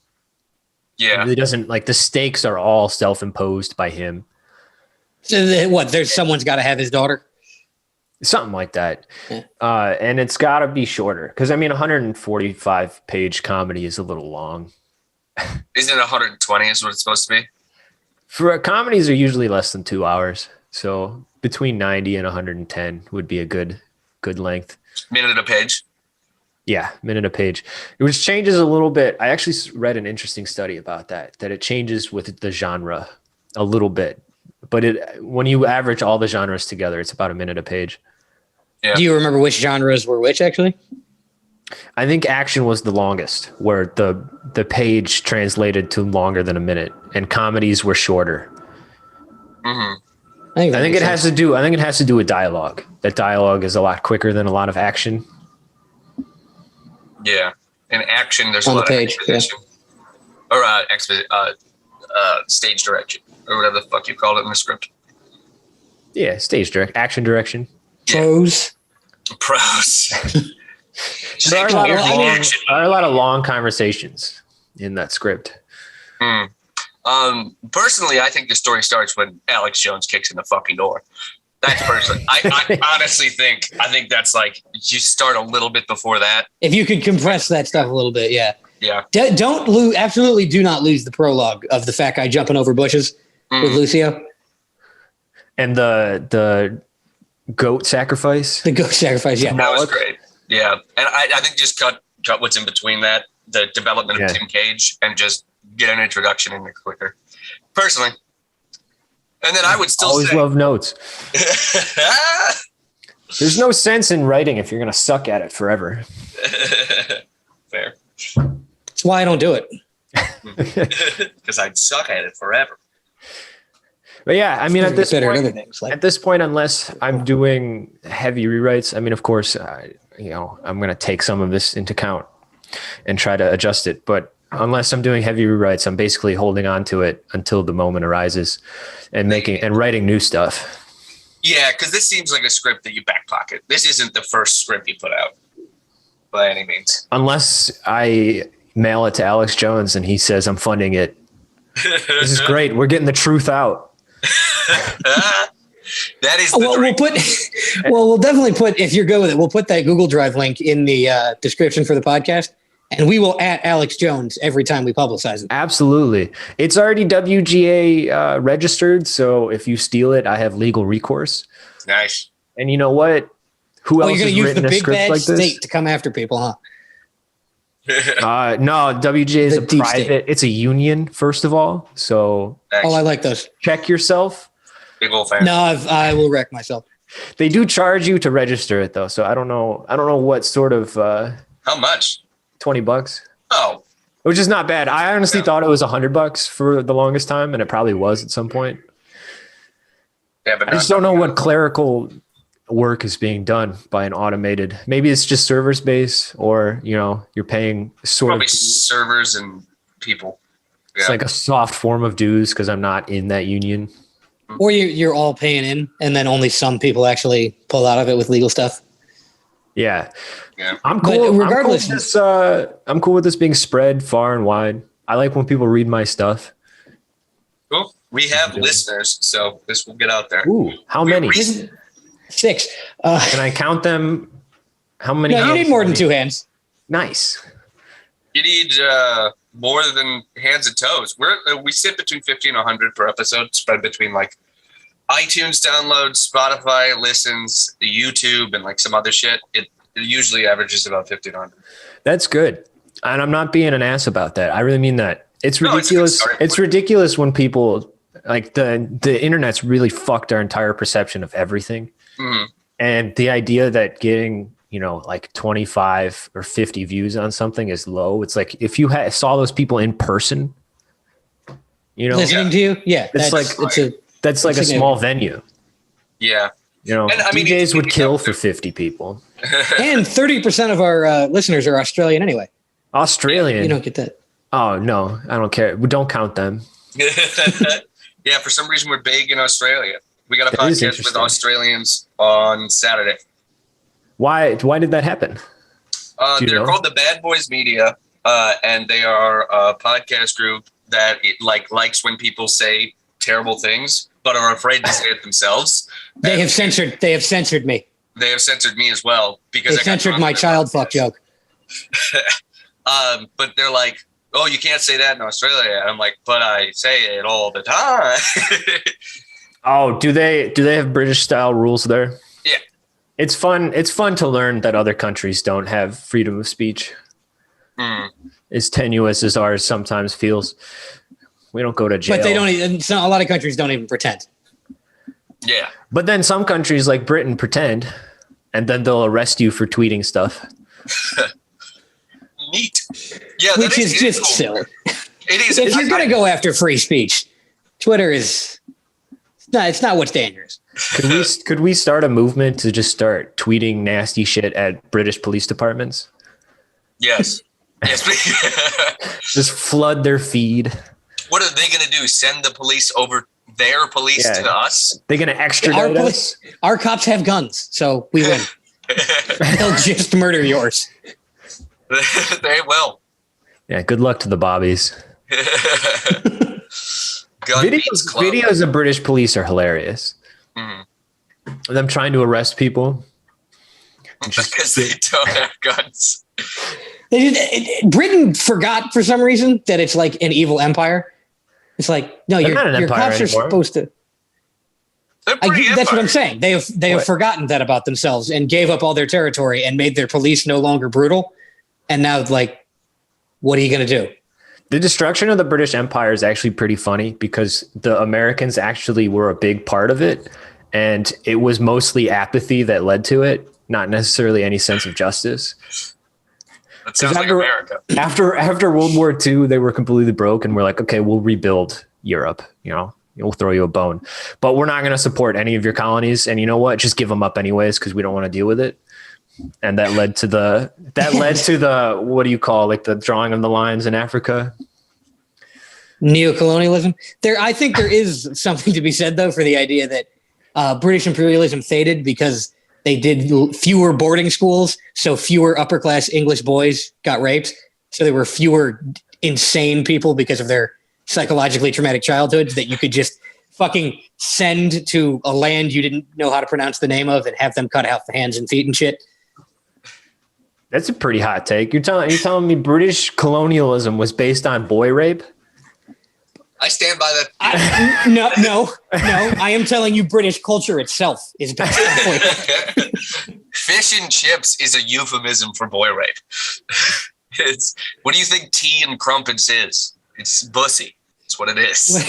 Yeah. He doesn't, like, the stakes are all self-imposed by him. So someone's got to have his daughter? Something like that. Yeah. And it's got to be shorter. Because, 145-page comedy is a little long. Isn't it 120 is what it's supposed to be? Comedies are usually less than 2 hours. So between 90 and 110 would be a good length. Minute a page. Yeah, minute a page. Which changes a little bit. I actually read an interesting study about that it changes with the genre a little bit. But when you average all the genres together, it's about a minute a page. Yeah. Do you remember which genres were which, actually? I think action was the longest, where the page translated to longer than a minute, and comedies were shorter. Mm-hmm. I think it has to do with dialogue. That dialogue is a lot quicker than a lot of action. Yeah. In action, there's On a lot the of page, exposition. Or stage direction, or whatever the fuck you call it in the script. Yeah, action direction. Prose. There are a lot of long conversations in that script. Personally, I think the story starts when Alex Jones kicks in the fucking door. That's personally. I honestly think that's like you start a little bit before that. If you could compress that stuff a little bit, yeah. Yeah. Don't lose. Absolutely, do not lose the prologue of the fat guy jumping over bushes with Lucio. And the goat sacrifice. The goat sacrifice, yeah. That was great. Yeah. And I think just cut what's in between that, the development of Tim Cage, and just get an introduction in there quicker. Personally. And then I would still always say, love notes. There's no sense in writing if you're going to suck at it forever. Fair. That's why I don't do it. Because I'd suck at it forever. But yeah, I mean, at this point, unless I'm doing heavy rewrites, I mean, of course, I'm going to take some of this into account and try to adjust it. But unless I'm doing heavy rewrites, I'm basically holding on to it until the moment arises and writing new stuff. Yeah, because this seems like a script that you back pocket. This isn't the first script you put out by any means. Unless I mail it to Alex Jones and he says, I'm funding it. This is great. We're getting the truth out. That is we'll definitely put, if you're good with it, we'll put that Google Drive link in the description for the podcast, and we will @ Alex Jones every time we publicize it. Absolutely. It's already WGA registered, so if you steal it, I have legal recourse. Nice. And you know what? Who else you're has gonna use written the a big script bad like this? state to come after people, huh? No, WGA is The a deep private. state. It's a union, first of all. So Oh, I like those. check yourself. Big old fan. No, I will wreck myself. They do charge you to register it though, so I don't know what sort of How much? $20, Oh, which is not bad. I honestly thought it was $100 for the longest time, and it probably was at some point. yeah, but I just don't know what clerical work is being done by an automated. Maybe it's just server space, or you're paying probably servers and people. Yeah. It's like a soft form of dues because I'm not in that union. Or you're all paying in, and then only some people actually pull out of it with legal stuff. Yeah. I'm But cool. regardless- I'm cool with this being spread far and wide. I like when people read my stuff. Cool. We have listeners, so this will get out there. Ooh, how many? 6. Can I count them? How many? No, you need more than 2 hands. Nice. You need more than hands and toes. We sit between 50 and 100 per episode, spread between like iTunes downloads, Spotify listens, YouTube, and like some other shit. It usually averages about 50 to 100. That's good. And I'm not being an ass about that. I really mean that. It's ridiculous. It's ridiculous when people like the internet's really fucked our entire perception of everything. Mm-hmm. And the idea that getting, like 25 or 50 views on something is low. It's like if you saw those people in person, listening to you, yeah, that's like a small venue. Yeah. And I mean, DJs would kill for 50 people. And 30% of our listeners are Australian anyway. Australian? You don't get that. Oh, no, I don't care. We don't count them. Yeah, for some reason we're big in Australia. We got a podcast with Australians on Saturday. Why did that happen? They're called the Bad Boys Media, and they are a podcast group that likes when people say terrible things, but are afraid to say it themselves. They have censored me. They have censored me as well because they censored my child fuck joke. But they're like, "Oh, you can't say that in Australia." I'm like, "But I say it all the time." Oh, do they have British style rules there? Yeah. It's fun. It's fun to learn that other countries don't have freedom of speech. As tenuous as ours sometimes feels. We don't go to jail. But they don't even, a lot of countries don't even pretend. Yeah. But then some countries like Britain pretend, and then they'll arrest you for tweeting stuff. Neat. Yeah, Which is just cool. silly. It is. If you're going to go after free speech, Twitter is it's not what's dangerous. Could we start a movement to just start tweeting nasty shit at British police departments? Yes. Yes. Just flood their feed. What are they going to do? Send the police over their police to us? They're going to extradite us? Our cops have guns, so we win. They'll just murder yours. They will. Yeah, good luck to the bobbies. Videos of British police are hilarious. Mm-hmm. Them trying to arrest people. Because they don't have guns. Britain forgot for some reason that it's like an evil empire. It's like, no, your cops are supposed to. That's what I'm saying. They have forgotten that about themselves and gave up all their territory and made their police no longer brutal. And now, like, what are you going to do? The destruction of the British Empire is actually pretty funny because the Americans actually were a big part of it. And it was mostly apathy that led to it, not necessarily any sense of justice. That sounds like America. After World War II, they were completely broke and we're like, okay, we'll rebuild Europe, we'll throw you a bone, but we're not going to support any of your colonies. And you know what? Just give them up anyways, because we don't want to deal with it. And that led to the what do you call, like, the drawing of the lines in Africa? Neocolonialism. I think there is something to be said, though, for the idea that British imperialism faded because they did fewer boarding schools, so fewer upper class English boys got raped. So there were fewer insane people because of their psychologically traumatic childhoods that you could just fucking send to a land you didn't know how to pronounce the name of and have them cut out the hands and feet and shit. That's a pretty hot take. You're telling me British colonialism was based on boy rape? I stand by that. No. I am telling you, British culture itself is based on boy rape. Fish and chips is a euphemism for boy rape. What do you think tea and crumpets is? It's bussy. That's what it is.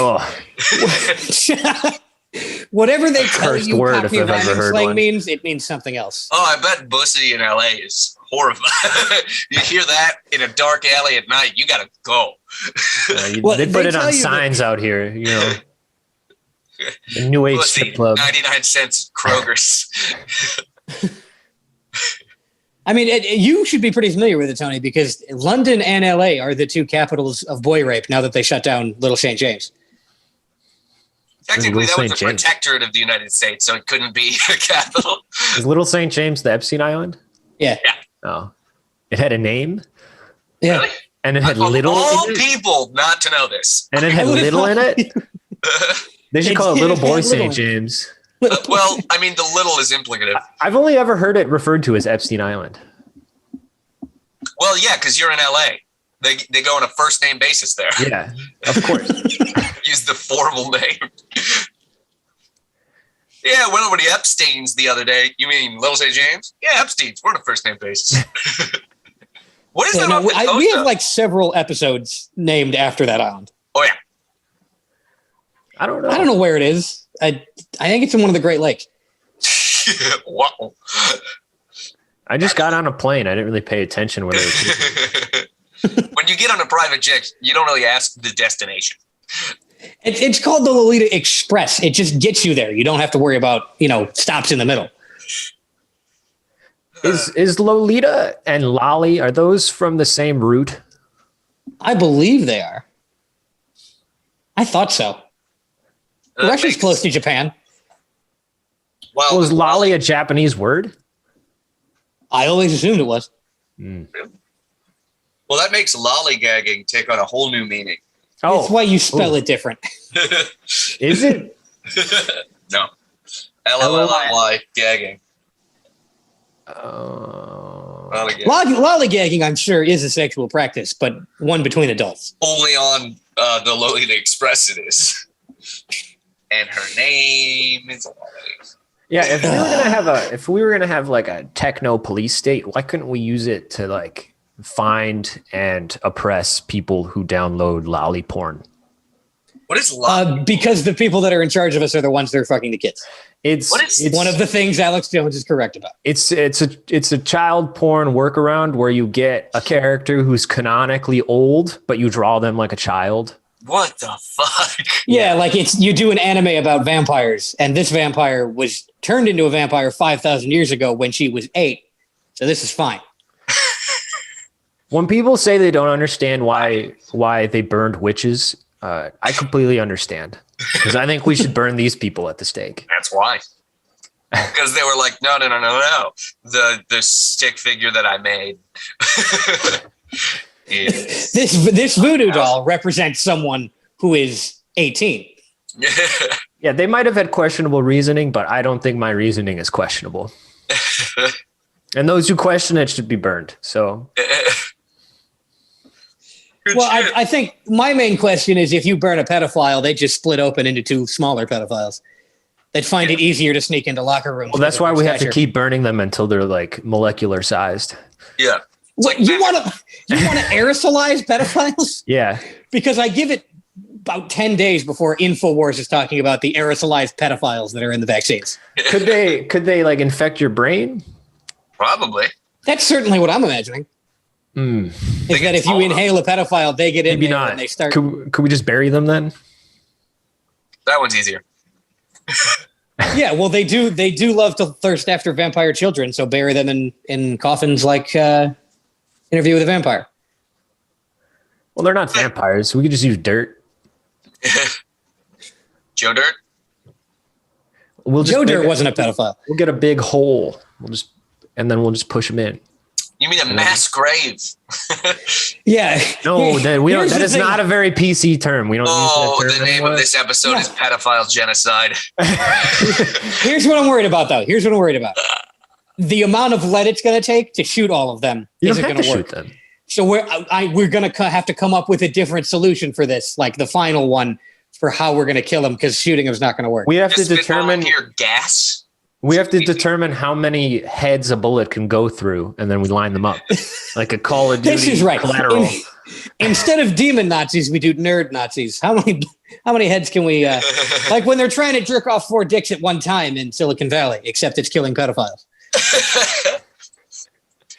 Whatever they tell you, word copy if I've ever heard slang one. means, it means something else. Oh, I bet bussy in LA is horrifying. You hear that in a dark alley at night, you gotta go. They put it on signs out here, The New Age Bussy, strip club. 99 cents Kroger's. I mean, you should be pretty familiar with it, Tony, because London and LA are the two capitals of boy rape now that they shut down Little St. James. Technically, that was a protectorate of the United States, so it couldn't be a capital. Is Little St. James the Epstein Island? Yeah. Oh. It had a name? Yeah. Really? And it had little all in it? people not to know this. And it had little in it? They should call it Little Boy St. James. Well, I mean, the little is implicative. I've only ever heard it referred to as Epstein Island. Well, yeah, because you're in LA. They go on a first name basis there. Yeah, of course. Use the formal name. Yeah, went over to Epstein's the other day. You mean Little St. James? Yeah, Epstein's. We're on a first name basis. What is that? We have like several episodes named after that island. Oh yeah. I don't know. I don't know where it is. I think it's in one of the Great Lakes. Wow. I just got on a plane. I didn't really pay attention when they were speaking. When you get on a private jet, you don't really ask the destination. It's called the Lolita Express. It just gets you there. You don't have to worry about, stops in the middle. Is Lolita and Lolly, are those from the same root? I believe they are. I thought so. Russia's close to Japan. Well, is Lolly a Japanese word? I always assumed it was. Well, that makes lollygagging take on a whole new meaning. Oh, that's why you spell it different. Is it? No. Lolly gagging. Lollygagging, I'm sure, is a sexual practice, but one between adults. Only on the Lolita Express it is. and her name is Ollie. Yeah, if we were gonna have like a techno police state, why couldn't we use it to like find and oppress people who download lolly porn? What is lolly? Because the people that are in charge of us are the ones that are fucking the kids. It's One of the things Alex Jones is correct about. It's a child porn workaround where you get a character who's canonically old, but you draw them like a child. What the fuck? Yeah, like you do an anime about vampires, and this vampire was turned into a vampire 5,000 years ago when she was 8. So this is fine. When people say they don't understand why they burned witches, I completely understand, because I think we should burn these people at the stake. That's why. Because they were like, no. The stick figure that I made. This voodoo doll represents someone who is 18. Yeah, they might have had questionable reasoning, but I don't think my reasoning is questionable. And those who question it should be burned. So, well, I think my main question is, if you burn a pedophile, they just split open into 2 smaller pedophiles. They'd find it easier to sneak into locker rooms. Well, that's why we have to keep burning them until they're like molecular sized. Yeah. What, you want to aerosolize pedophiles? Yeah. Because I give it about 10 days before InfoWars is talking about the aerosolized pedophiles that are in the vaccines. Could they like infect your brain? Probably. That's certainly what I'm imagining. Is that if you inhale a pedophile, they get in Maybe there not. and they start. Could we just bury them then? That one's easier. Yeah, well, they do love to thirst after vampire children, so bury them in coffins like Interview with a Vampire. Well, they're not vampires. We could just use dirt. Joe Dirt? Joe Dirt wasn't a pedophile. We'll get a big hole. We'll just push him in. You mean a mass grave? Yeah. No, that is not a very PC term. We don't use that term the name anymore. of this episode is Pedophile Genocide. Here's what I'm worried about, though. The amount of lead it's going to take to shoot all of them isn't going to work. Shoot them. So we're going to have to come up with a different solution for this, like the final one for how we're going to kill them, because shooting them is not going to work. We have to determine gas. We have to determine how many heads a bullet can go through, and then we line them up like a Call of Duty. This is right. Collateral. Instead of demon Nazis, we do nerd Nazis. How many heads can we like when they're trying to jerk off 4 dicks at one time in Silicon Valley, except it's killing pedophiles?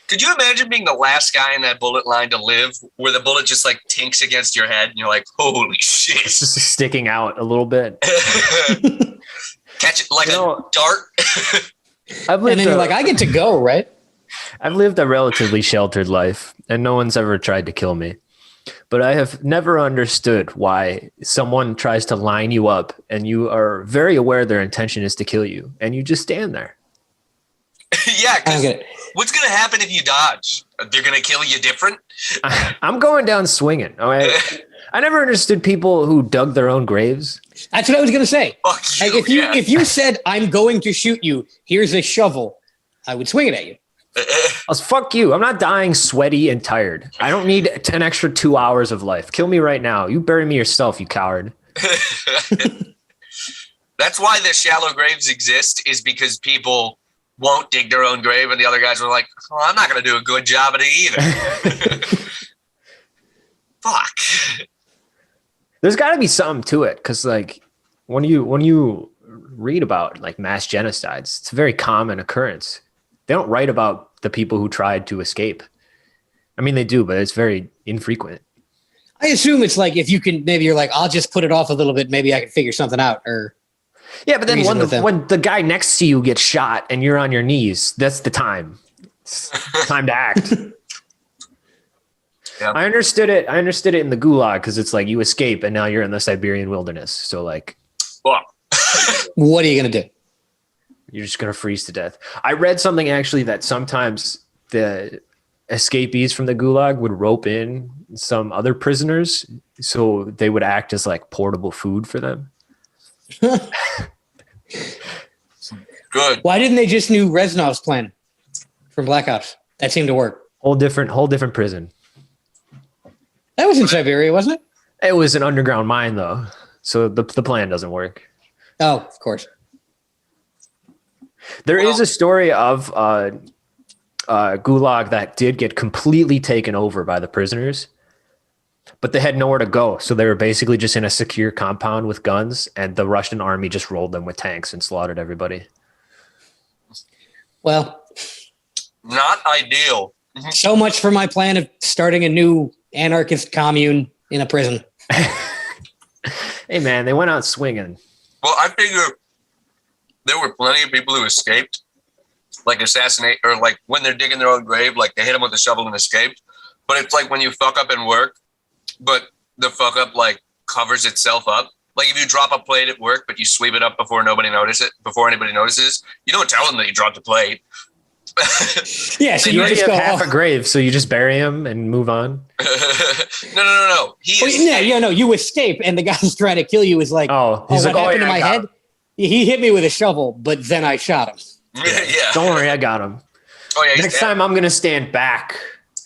Could you imagine being the last guy in that bullet line to live, where the bullet just like tinks against your head and you're like, holy shit. It's just sticking out a little bit. Catch it like a dart. And then you're like, I get to go, right? I've lived a relatively sheltered life, and no one's ever tried to kill me. But I have never understood why someone tries to line you up and you are very aware their intention is to kill you, and you just stand there. Yeah, because what's going to happen if you dodge? They're going to kill you different? I'm going down swinging. All right. I never understood people who dug their own graves. That's what I was going to say. Fuck you, like if you said, I'm going to shoot you, here's a shovel, I would swing it at you. Fuck you. I'm not dying sweaty and tired. I don't need an extra 2 hours of life. Kill me right now. You bury me yourself, you coward. That's why the shallow graves exist, is because people won't dig their own grave, and the other guys were like, oh, I'm not going to do a good job at it either. Fuck. There's got to be something to it, because like when you read about like mass genocides, it's a very common occurrence. They don't write about the people who tried to escape. I mean, they do, but it's very infrequent. I assume it's like, if you can, maybe you're like, I'll just put it off a little bit. Maybe I can figure something out. Or yeah, but then when the guy next to you gets shot and you're on your knees, that's the time. It's time to act. Yeah. I understood it in the Gulag, because it's like you escape and now you're in the Siberian wilderness. So like, what are you going to do? You're just going to freeze to death. I read something actually that sometimes the escapees from the Gulag would rope in some other prisoners so they would act as like portable food for them. Good. Why didn't they just do Reznov's plan from Black Ops? That seemed to work. Whole different prison. That was in Siberia, wasn't it? It was an underground mine though. So the plan doesn't work. Oh, of course. There is a story of Gulag that did get completely taken over by the prisoners, but they had nowhere to go. So they were basically just in a secure compound with guns, and the Russian army just rolled them with tanks and slaughtered everybody. Well, not ideal. so much for my plan of starting a new anarchist commune in a prison. Hey, man, they went out swinging. Well, I figure there were plenty of people who escaped, like assassinate, or like when they're digging their own grave, like they hit them with a shovel and escaped. But it's like when you fuck up in work, but the fuck up like covers itself up. Like if you drop a plate at work, but you sweep it up before anybody notices, you don't tell them that you dropped a plate. Yeah, so You already just have go half a grave, so you just bury him and move on. No. You escape, and the guy who's trying to kill you is like, Oh, he's what like, happened to I my got head? him. He hit me with a shovel, but then I shot him. Yeah. Don't worry, I got him. Oh yeah. Next time I'm going to stand back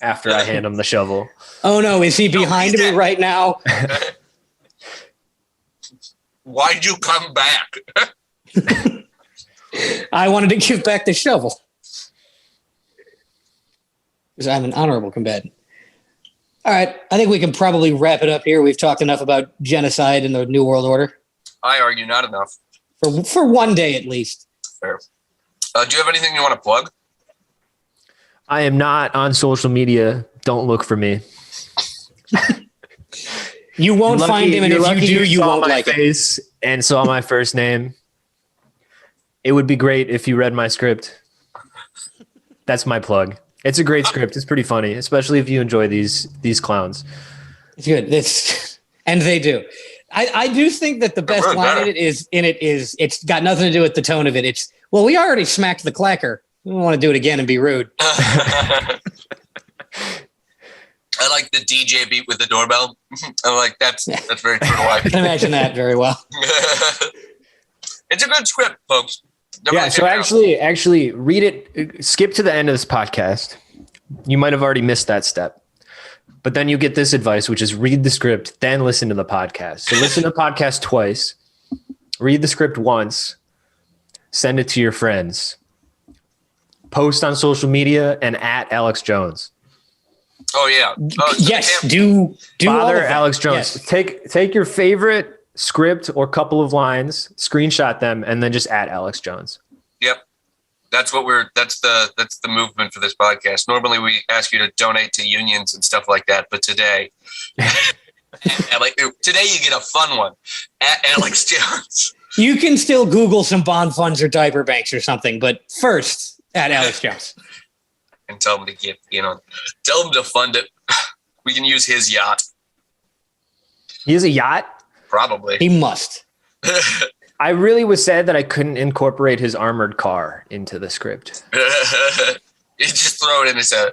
after I hand him the shovel. Oh no, is he behind me right now? Why'd you come back? I wanted to give back the shovel. Because I'm an honorable combatant. All right, I think we can probably wrap it up here. We've talked enough about genocide and the New World Order. I argue not enough. For one day at least. Fair. Do you have anything you want to plug? I am not on social media. Don't look for me. You won't find him, and if you do, you saw won't my like it. face and saw my first name. It would be great if you read my script. That's my plug. It's a great script. It's pretty funny, especially if you enjoy these clowns. It's good. And they do. I do think that the best really line better. in it is it's got nothing to do with the tone of it. It's, well, we already smacked the clacker. We don't want to do it again and be rude. I like the DJ beat with the doorbell. I'm like, that's very true to I life. can imagine that very well. It's a good script, folks. Yeah, so actually read it. Skip to the end of this podcast. You might have already missed that step. But then you get this advice, which is read the script, then listen to the podcast. So listen to the podcast twice, read the script once, send it to your friends, post on social media, and at Alex Jones. Oh yeah. Oh, Yes, do all of Father that. Alex Jones. Yes. Take your favorite script or couple of lines, screenshot them, and then just at Alex Jones. Yep. That's the movement for this podcast. Normally we ask you to donate to unions and stuff like that, but today today you get a fun one at Alex Jones. You can still Google some bond funds or diaper banks or something, but first at Alex Jones. And tell him to tell him to fund it. We can use his yacht. He has a yacht? Probably. He must. I really was sad that I couldn't incorporate his armored car into the script. You just throw it in as a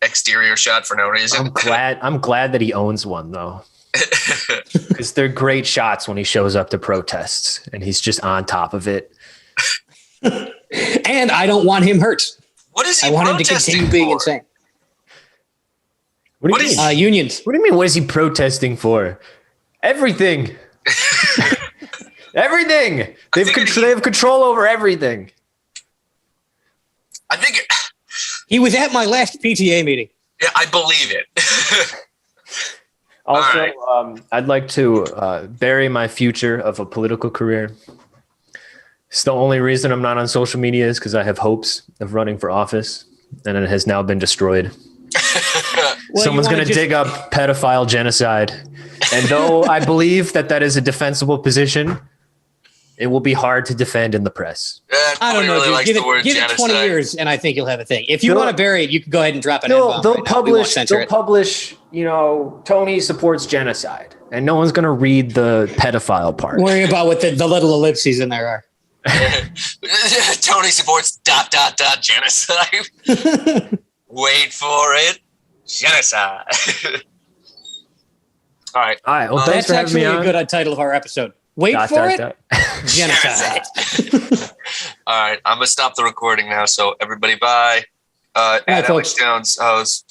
exterior shot for no reason. I'm glad that he owns one though, because they're great shots when he shows up to protests and he's just on top of it. And I don't want him hurt. What is he I want him to protesting continue being for? insane. What do you mean? Unions. What do you mean? What is he protesting for? Everything. Everything. They have control over everything. I think He was at my last PTA meeting. yeah, I believe it. Also, right. I'd like to bury my future of a political career. It's the only reason I'm not on social media is because I have hopes of running for office, and it has now been destroyed. Well, Someone's going to dig up pedophile genocide. And though I believe that is a defensible position, it will be hard to defend in the press. I don't know, really dude. likes Give the word it genocide. 20 years, and I think you'll have a thing. If you want to bury it, you can go ahead and drop an N-bomb They'll right now. We won't publish. censor They'll it. publish. Tony supports genocide, and no one's going to read the pedophile part. Worry about what the little ellipses in there are. Tony supports ... genocide. Wait for it. Genocide. All right. All right. Well, thanks That's for having me actually a on. good title of our episode. Wait for it. Genocide. All right. I'm going to stop the recording now. So everybody, bye. At folks. Alex Jones, host.